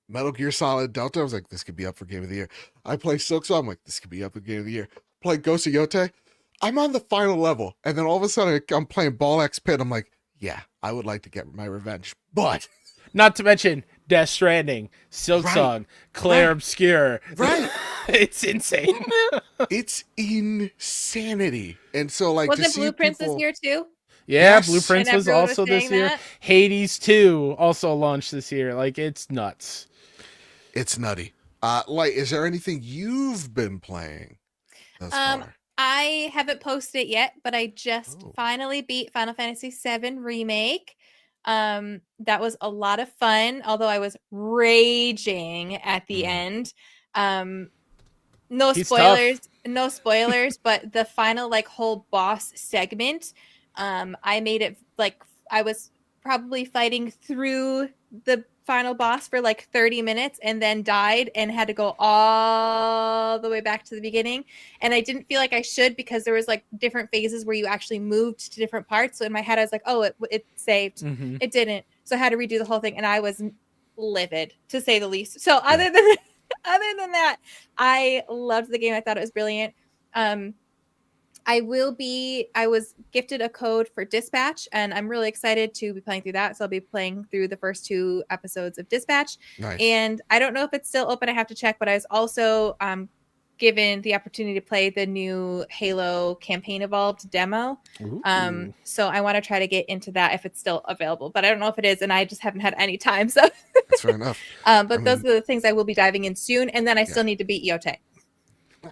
Metal Gear Solid Delta. I was like, this could be up for Game of the Year. I play Silksong. I'm like, this could be up for Game of the Year. Play Ghost of Yote. I'm on the final level. And then all of a sudden, I'm playing Ball X Pit. I'm like, yeah, I would like to get my revenge. But not to mention Death Stranding, Silksong, Claire Obscure. Right. It's insane. It's insanity. And so, like, wasn't Blueprints this year too? Yeah, yes. Blueprints was also this year. That? Hades 2 also launched this year. Like, it's nuts. It's nutty. Like, is there anything you've been playing thus far? I haven't posted it yet, but I just finally beat Final Fantasy VII Remake. That was a lot of fun, although I was raging at the end. No spoilers, but the final like whole boss segment, I made it like I was probably fighting through the final boss for like 30 minutes and then died and had to go all the way back to the beginning. And I didn't feel like I should because there was like different phases where you actually moved to different parts. So in my head, I was like, oh, it saved. Mm-hmm. It didn't. So I had to redo the whole thing. And I was livid, to say the least. So other than that, I loved the game. I thought it was brilliant. I was gifted a code for Dispatch, and I'm really excited to be playing through that. So I'll be playing through the first 2 episodes of Dispatch. Nice. And I don't know if it's still open. I have to check, but I was also given the opportunity to play the new Halo Campaign Evolved demo. So I want to try to get into that if it's still available, but I don't know if it is, and I just haven't had any time. So That's fair enough. But those are the things I will be diving in soon, and then I still need to beat Yote.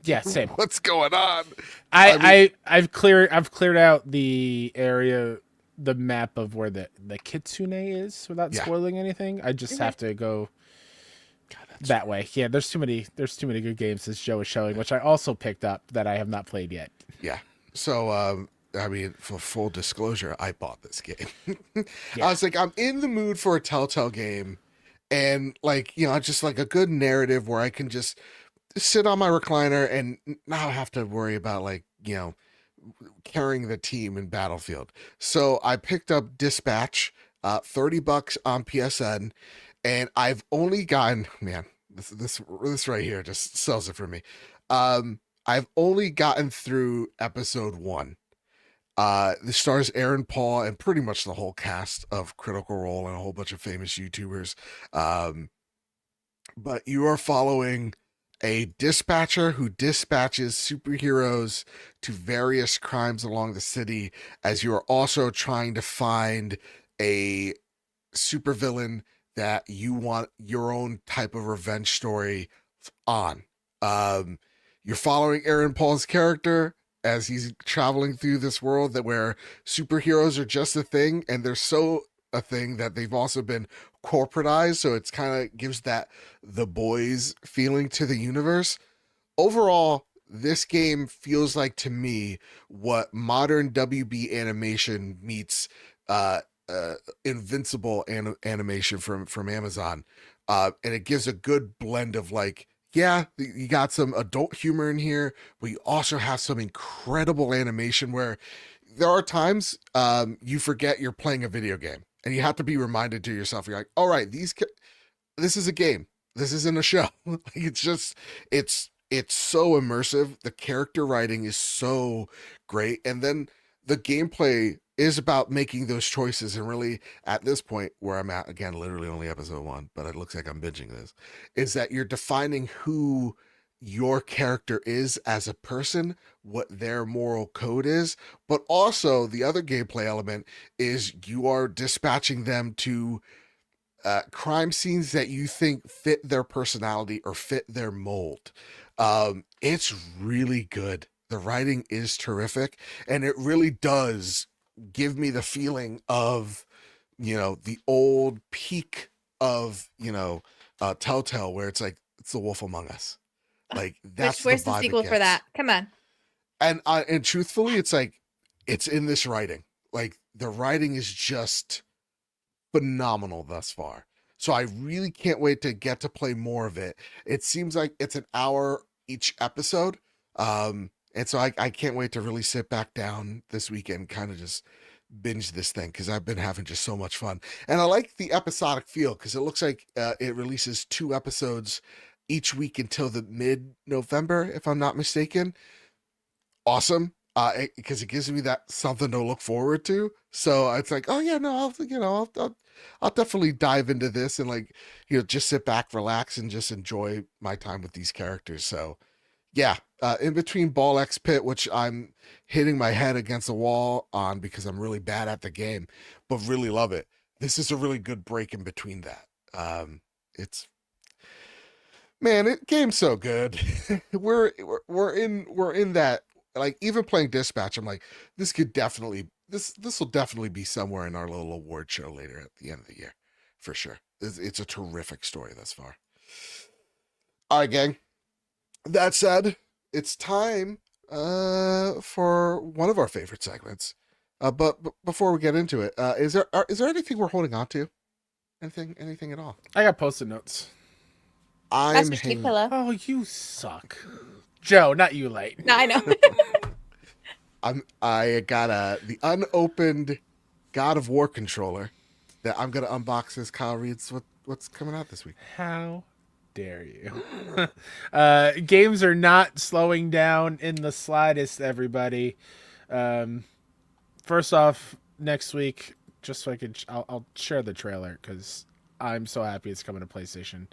Yeah, same. What's going on? I've cleared out the area, the map of where the kitsune is without spoiling anything. I just have to go that way. Yeah, there's too many good games as Joe is showing, which I also picked up that I have not played yet. Yeah. So I mean, for full disclosure, I bought this game. I was like, I'm in the mood for a Telltale game, and like, you know, just like a good narrative where I can just sit on my recliner and not have to worry about, like, you know, carrying the team in Battlefield. So I picked up Dispatch, $30 on PSN, and I've only gotten, man, this right here just sells it for me. I've only gotten through episode 1. This stars Aaron Paul and pretty much the whole cast of Critical Role and a whole bunch of famous YouTubers. But you are following a dispatcher who dispatches superheroes to various crimes along the city, as you are also trying to find a supervillain that you want your own type of revenge story on. You're following Aaron Paul's character as he's traveling through this world where superheroes are just a thing, and they're so a thing that they've also been corporatized, so it's kind of gives that The Boys feeling to the universe. Overall, this game feels like to me what modern WB animation meets Invincible animation from Amazon, and it gives a good blend of, like, yeah, you got some adult humor in here, but you also have some incredible animation where there are times you forget you're playing a video game, and you have to be reminded to yourself. You're like, all right, this is a game. This isn't a show. It's just, it's so immersive. The character writing is so great. And then the gameplay is about making those choices. And really, at this point where I'm at, again, literally only episode 1, but it looks like I'm binging this, is that you're defining who your character is as a person, what their moral code is, but also the other gameplay element is you are dispatching them to crime scenes that you think fit their personality or fit their mold. It's really good. The writing is terrific, and it really does give me the feeling of, you know, the old peak of, you know, Telltale, where it's like, it's The Wolf Among Us. Like, that's Where's the the vibe sequel for that? Come on. And truthfully, it's like, it's in this writing. Like, the writing is just phenomenal thus far. So I really can't wait to get to play more of it. It seems like it's an hour each episode. And so I can't wait to really sit back down this weekend, kind of just binge this thing, because I've been having just so much fun. And I like the episodic feel, because it looks like it releases 2 episodes each week until the mid-November, if I'm not mistaken. Awesome. Because it gives me that something to look forward to. So it's like, oh yeah, no, I'll definitely dive into this and, like, you know, just sit back, relax, and just enjoy my time with these characters. So yeah, in between Ball X Pit, which I'm hitting my head against the wall on because I'm really bad at the game, but really love it. This is a really good break in between that. It's, man, game's so good. we're in that, like, even playing Dispatch, I'm like, this will definitely be somewhere in our little award show later at the end of the year, for sure. It's a terrific story thus far. All right, gang. That said, it's time for one of our favorite segments. But before we get into it, is there anything we're holding on to? Anything at all? I got post-it notes. I'm Master Chief hanging. pillow. Oh, you suck. Joe, not you, Light. No, I know. I got the unopened God of War controller that I'm gonna unbox as Kyle reads what's coming out this week. How dare you? Games are not slowing down in the slightest, everybody. First off, next week, just so I'll share the trailer because I'm so happy it's coming to PlayStation.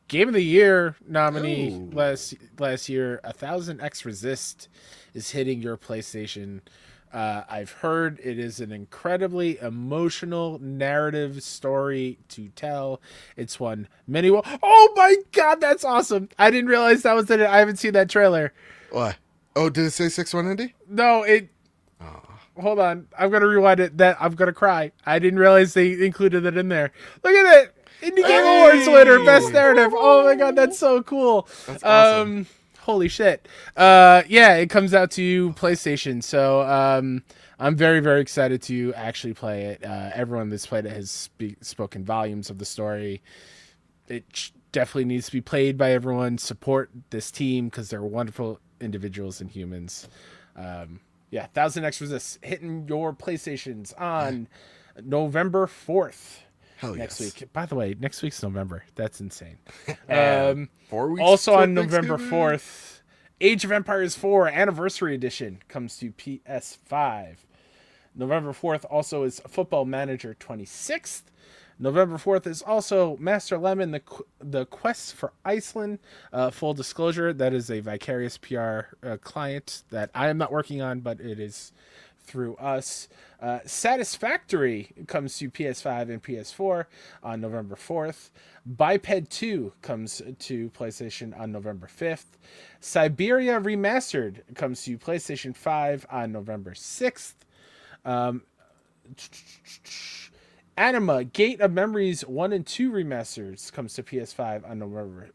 Game of the Year nominee Ooh. last year, 1000X Resist is hitting your PlayStation. I've heard it is an incredibly emotional narrative story to tell. It's won many. Oh my god, that's awesome! I didn't realize that was in it. I haven't seen that trailer. What? Oh, did it say 6-1 Indy? No, it. Hold on, I'm gonna rewind it. I'm gonna cry. I didn't realize they included it in there. Look at it. Indie Game Awards winner, best narrative. Oh my god, that's so cool. That's awesome. Holy shit. Yeah, it comes out to PlayStation. So I'm very, very excited to actually play it. Everyone that's played it has spoken volumes of the story. It definitely needs to be played by everyone. Support this team because they're wonderful individuals and humans. Yeah, 1000X Resist hitting your PlayStations on November 4th. Hell next yes. week. By the way, next week's November. That's insane. 4 weeks. Also till on November Thanksgiving. 4th, Age of Empires 4 Anniversary Edition comes to PS5. November 4th also is Football Manager 26th. November 4th is also Master Lemon, the Quest for Iceland. Full disclosure, that is a Vicarious PR client that I am not working on, but it is through us. Satisfactory comes to PS5 and PS4 on November 4th. Biped 2 comes to PlayStation on November 5th. Siberia Remastered comes to PlayStation 5 on November 6th. Anima Gate of Memories 1 and 2 remasters comes to PS5 on November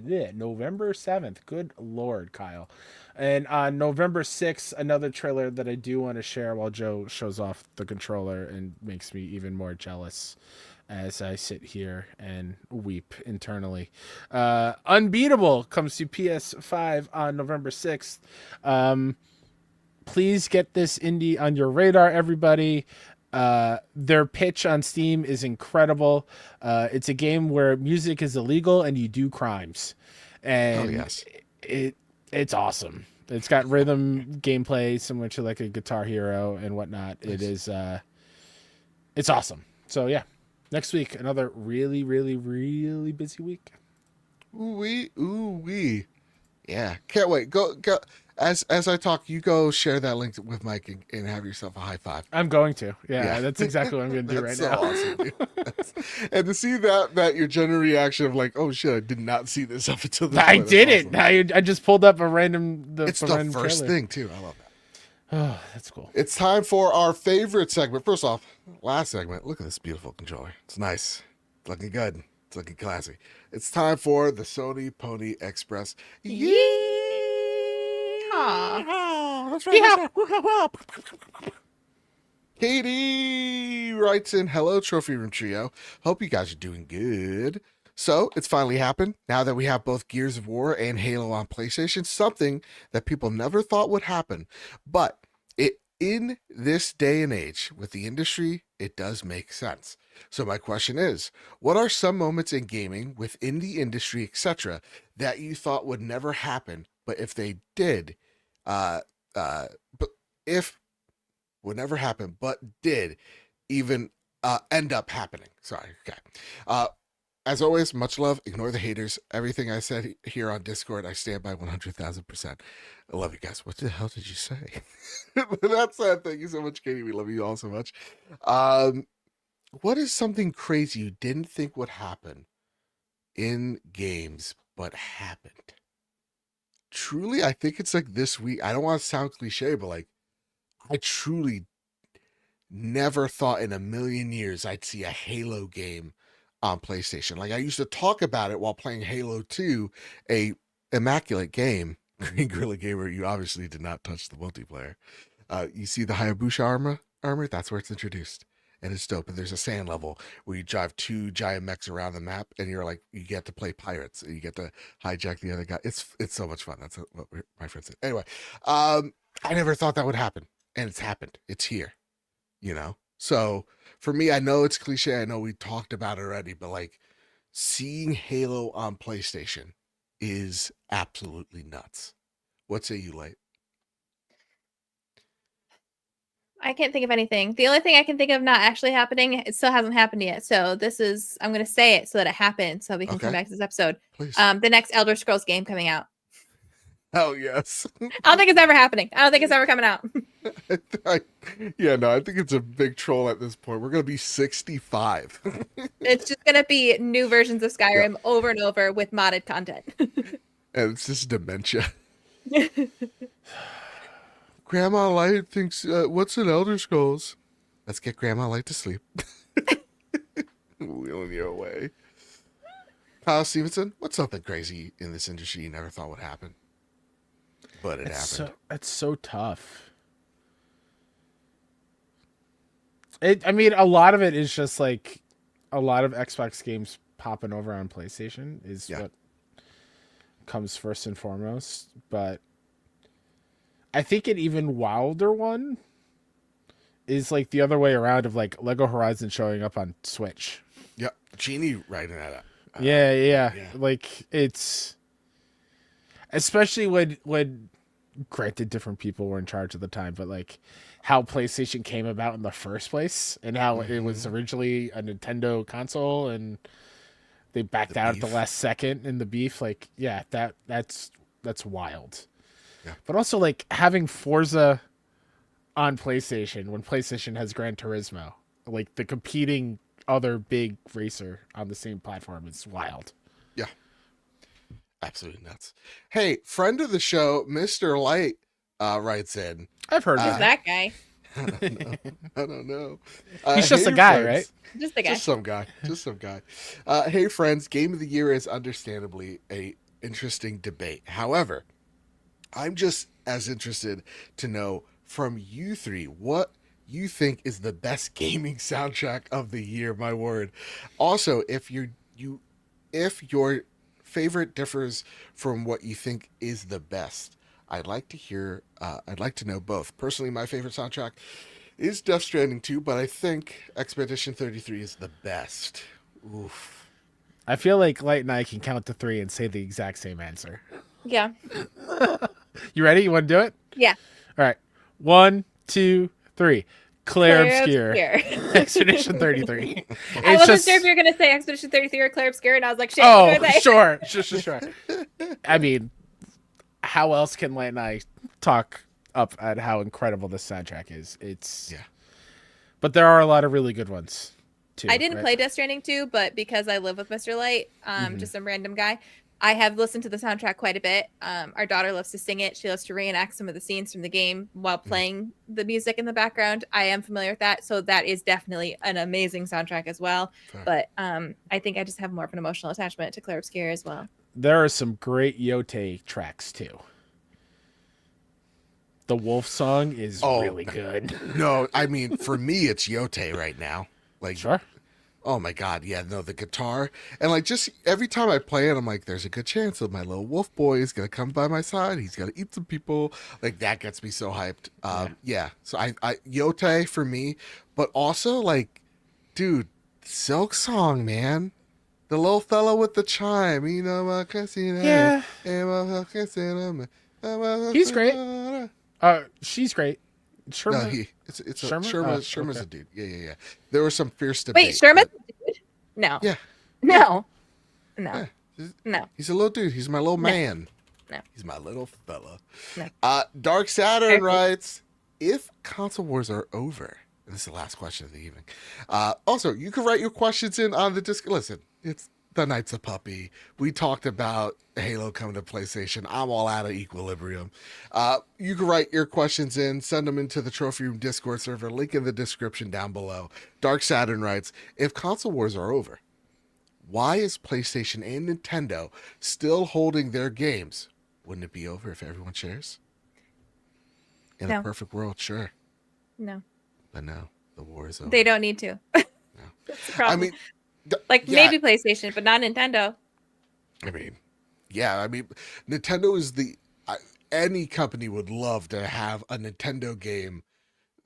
7th. Good lord, Kyle. And on November 6th, another trailer that I do want to share while Joe shows off the controller and makes me even more jealous as I sit here and weep internally. Unbeatable comes to PS5 on November 6th. Please get this indie on your radar, everybody. Their pitch on Steam is incredible. It's a game where music is illegal and you do crimes. And yes. It's awesome. It's got rhythm gameplay similar to like a Guitar Hero and whatnot. Nice. It is it's awesome. So yeah, next week another really, really, really busy week. Ooh wee. Yeah, can't wait. Go. As I talk, you go share that link with Mike and have yourself a high five. I'm going to. Yeah. That's exactly what I'm going to do right so now. Awesome, dude. And to see that your general reaction of like, oh shit, I did not see this up until this I point. did That's it. awesome. I just pulled up a random. It's the random first trailer. thing too. I love that. Oh, that's cool. It's time for our favorite segment. First off, last segment. Look at this beautiful controller. It's nice. It's looking good. It's looking classy. It's time for the Sony Pony Express. Aw. That's right. Katie writes in, hello, Trophy Room Trio. Hope you guys are doing good. So it's finally happened. Now that we have both Gears of War and Halo on PlayStation, something that people never thought would happen. But in this day and age with the industry, it does make sense. So my question is, what are some moments in gaming within the industry, etc., that you thought would never happen, but if they did, but if would never happen, but did even end up happening? Sorry. Okay. As always, much love. Ignore the haters. Everything I said here on Discord, I stand by 100,000%. I love you guys. What the hell did you say? That's it. Thank you so much, Katie. We love you all so much. What is something crazy you didn't think would happen in games, but happened? Truly, I think it's like this week. I don't want to sound cliche, but like, I truly never thought in a million years I'd see a Halo game on PlayStation. Like, I used to talk about it while playing Halo 2, a immaculate game. Green Gorilla Gamer, you obviously did not touch the multiplayer. You see the Hayabusa armor? That's where it's introduced. and it's dope. And there's a sand level where you drive 2 giant mechs around the map, and you're like, you get to play pirates, and you get to hijack the other guy. It's so much fun. That's what my friend said. Anyway, I never thought that would happen, and it's happened. It's here, you know. So for me, I know it's cliche. I know we talked about it already, but like seeing Halo on PlayStation is absolutely nuts. What say you, Light? I can't think of anything. The only thing I can think of not actually happening, it still hasn't happened yet. So this is, I'm going to say it so that it happens so we can come Okay. back to this episode. Please. The next Elder Scrolls game coming out. Oh, yes. I don't think it's ever happening. I don't think it's ever coming out. I think it's a big troll at this point. We're going to be 65. It's just going to be new versions of Skyrim over and over with modded content. And it's just dementia. Grandma Light thinks, what's an Elder Scrolls? Let's get Grandma Light to sleep. Wheeling you away. Kyle Stevenson, what's something crazy in this industry you never thought would happen? But it happened. It's so tough. I mean, a lot of it is just like a lot of Xbox games popping over on PlayStation is what comes first and foremost. But I think an even wilder one is like the other way around of like Lego Horizon showing up on Switch. Yeah, Genie writing that up. Yeah. Like it's especially when granted different people were in charge at the time, but like how PlayStation came about in the first place and how it was originally a Nintendo console and they backed out at the last second in the beef. Like, yeah, that's wild. Yeah. But also like having Forza on PlayStation when PlayStation has Gran Turismo, like the competing other big racer on the same platform is wild. Yeah. Absolutely nuts. Hey, friend of the show, Mr. Light, writes in. I've heard Who's that guy? I don't know. He's just a guy, right? Just the guy. Just some guy. Hey, friends, Game of the Year is understandably a interesting debate. However, I'm just as interested to know from you three what you think is the best gaming soundtrack of the year. My word. Also, if your favorite differs from what you think is the best, I'd like to know both. Personally, my favorite soundtrack is Death Stranding 2, but I think Expedition 33 is the best. Oof. I feel like Light and I can count to 3 and say the exact same answer. Yeah. You ready? You want to do it? Yeah. All right. 1, 2, 3. Claire Obscure. Expedition 33. I wasn't sure if you were going to say Expedition 33 or Claire Obscure, and I was like, shit. Oh, sure. I mean, how else can Light and I talk up at how incredible this soundtrack is? But there are a lot of really good ones, too. I didn't play Death Stranding 2, but because I live with Mr. Light, just some random guy, I have listened to the soundtrack quite a bit. Our daughter loves to sing it. She loves to reenact some of the scenes from the game while playing the music in the background. I am familiar with that. So that is definitely an amazing soundtrack as well. Fair. But I think I just have more of an emotional attachment to Claire Obscure as well. There are some great Yote tracks, too. The Wolf song is really good. No, I mean, for me, it's Yote right now. Like, sure. Oh my God, yeah, no, the guitar. And like just every time I play it, I'm like, there's a good chance that my little wolf boy is gonna come by my side. He's gonna eat some people. Like that gets me so hyped. Yeah. So I Yote for me, but also like, dude, Silk Song, man. The little fella with the chime, you know, yeah. He's great. She's great. Sherman? No, Sherman? Sherman's a dude. Yeah. There was some fierce debate. Wait, Sherman's a dude? No. Yeah. No. No. He's a little dude. He's my little man. No. He's my little fella. No. Dark Saturn writes, if console wars are over, and this is the last question of the evening. Also, you can write your questions in on the disc. Listen, it's the Knights of Puppy. We talked about Halo coming to PlayStation. I'm all out of Equilibrium. You can write your questions in, send them into the Trophy Room Discord server, link in the description down below. Dark Saturn writes, if console wars are over, why is PlayStation and Nintendo still holding their games? Wouldn't it be over if everyone shares? In a perfect world, sure. No. But no. The war is over. They don't need to. That's the problem. I mean, like yeah. maybe PlayStation, but not Nintendo. I mean, yeah. I mean, Nintendo is any company would love to have a Nintendo game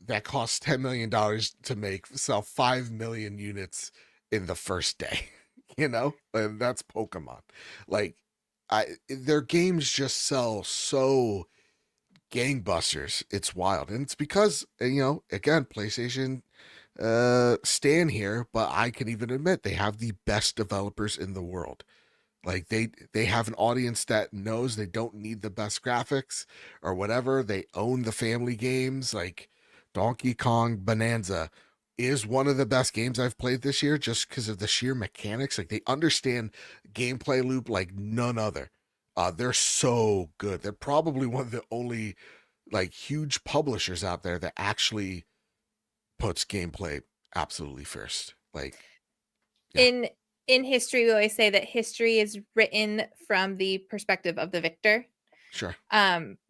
that costs $10 million to make, sell 5 million units in the first day, you know? And that's Pokemon. Like, their games just sell so gangbusters. It's wild. And it's because, you know, again, PlayStation stand here, but I can even admit they have the best developers in the world. Like they have an audience that knows they don't need the best graphics or whatever. They own the family games. Like Donkey Kong Bonanza is one of the best games I've played this year just because of the sheer mechanics. Like they understand gameplay loop like none other. They're so good. They're probably one of the only like huge publishers out there that actually puts gameplay absolutely first. Like yeah. In history, we always say that history is written from the perspective of the victor. Sure.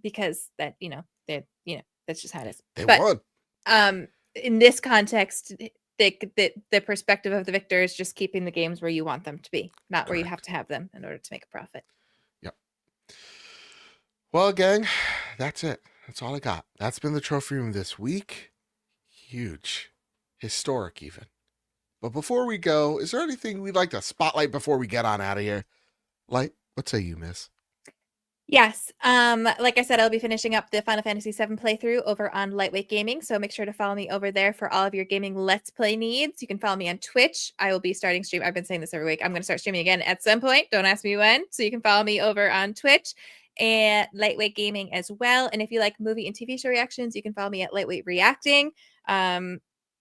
Because that, that's just how it is. They but, won. In this context, the perspective of the victor is just keeping the games where you want them to be, not Correct. where you have to have them in order to make a profit. Yep. Well, gang, that's it. That's all I got. That's been the trophy room this week. Huge. Historic, even. But before we go, is there anything we'd like to spotlight before we get on out of here? Light, what say you, miss? Yes. Like I said, I'll be finishing up the Final Fantasy VII playthrough over on Lightweight Gaming. So make sure to follow me over there for all of your gaming Let's Play needs. You can follow me on Twitch. I will be starting stream. I've been saying this every week. I'm going to start streaming again at some point. Don't ask me when. So you can follow me over on Twitch and Lightweight Gaming as well. And if you like movie and TV show reactions, you can follow me at Lightweight Reacting.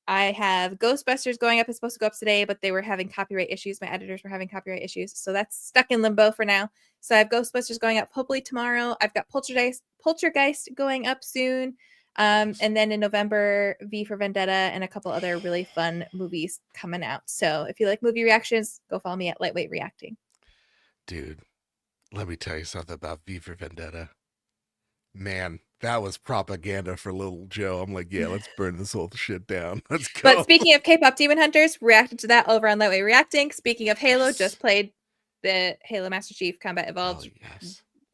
I have Ghostbusters going up. It's supposed to go up today, but they were having copyright issues. My editors were having copyright issues. So that's stuck in limbo for now. So I have Ghostbusters going up hopefully tomorrow. I've got Poltergeist going up soon. And then in November, V for Vendetta and a couple other really fun movies coming out. So if you like movie reactions, go follow me at Lightweight Reacting. Dude, let me tell you something about V for Vendetta. Man, that was propaganda for little Joe. I'm like, yeah, let's burn this whole shit down. Let's go. But speaking of K-pop Demon Hunters, reacted to that over on Lightweight Reacting. Speaking of Halo, just played the Halo Master Chief Combat Evolved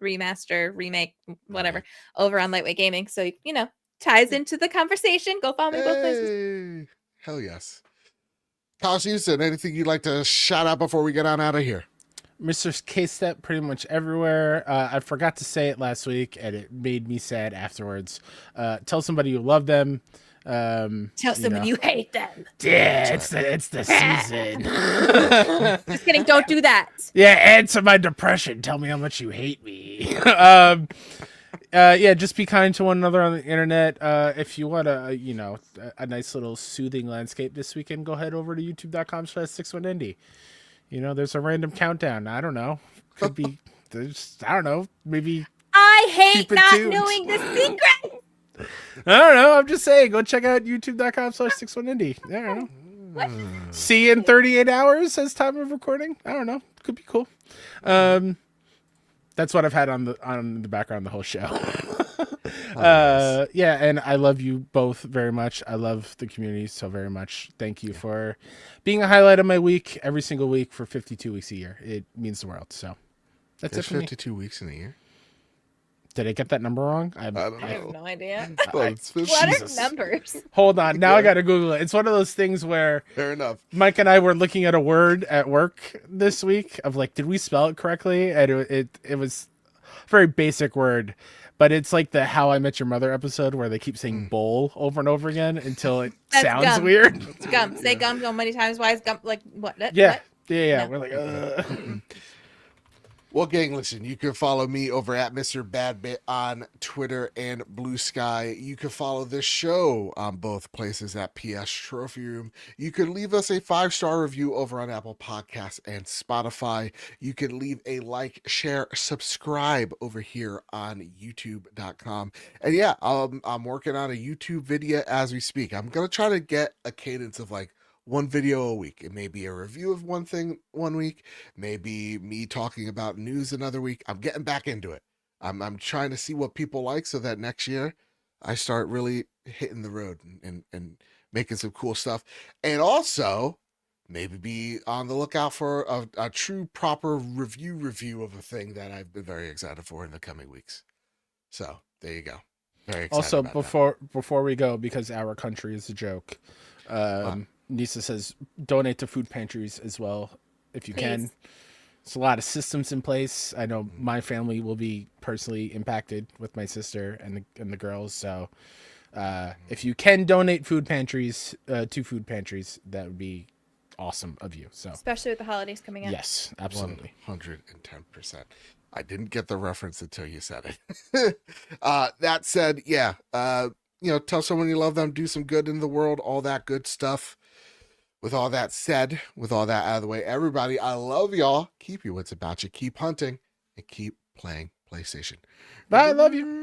remaster, remake, whatever, over on Lightweight Gaming. So, ties into the conversation. Go follow me both places. Hell yes. Kyle Houston, anything you'd like to shout out before we get on out of here? Mr. K-Step pretty much everywhere. I forgot to say it last week, and it made me sad afterwards. Tell somebody you love them. Tell somebody you hate them. Yeah, it's the season. Just kidding. Don't do that. Yeah, add to my depression. Tell me how much you hate me. Yeah, just be kind to one another on the internet. If you want a nice little soothing landscape this weekend, go head over to youtube.com/61indie. There's a random countdown. I don't know. Could be, I don't know. Maybe. I hate not knowing the secret. I don't know. I'm just saying. Go check out youtube.com/61indie. I don't know. What? See you in 38 hours as time of recording. I don't know. Could be cool. That's what I've had on the background the whole show. Nice. Yeah, and I love you both very much. I love the community so very much. Thank you for being a highlight of my week every single week for 52 weeks a year. It means the world. So that's There's it for 52 weeks in a year. Did I get that number wrong? I don't know. I have no idea. What are numbers? Hold on. Now I got to Google it. It's one of those things where fair enough. Mike and I were looking at a word at work this week of like, did we spell it correctly? And it was a very basic word. But it's like the How I Met Your Mother episode where they keep saying bowl over and over again until it sounds gum. weird. It's gum. Say gum so many times. Why is gum like what? Yeah. What? Yeah. No. We're like, Well, gang, listen, you can follow me over at Mr. Badbit on Twitter and Blue Sky. You can follow this show on both places at PS Trophy Room. You can leave us a 5-star review over on Apple Podcasts and Spotify. You can leave a like, share, subscribe over here on youtube.com. And yeah, I'm working on a YouTube video as we speak. I'm going to try to get a cadence of like one video a week. It may be a review of one thing one week, maybe me talking about news another week. I'm getting back into it. I'm trying to see what people like so that next year I start really hitting the road and making some cool stuff. And also, maybe be on the lookout for a true proper review of a thing that I've been very excited for in the coming weeks. So there you go. Very excited. Also, about that. before we go, because our country is a joke, Nisa says donate to food pantries as well if you can. Please. There's a lot of systems in place. I know my family will be personally impacted with my sister and the girls. So if you can donate food pantries to food pantries, that would be awesome of you. So Especially with the holidays coming up. yes, absolutely. 110%. I didn't get the reference until you said it. That said, yeah, tell someone you love them, do some good in the world, all that good stuff. With all that said, with all that out of the way, everybody, I love y'all. Keep your wits about you. Keep hunting and keep playing PlayStation. Bye. I love you.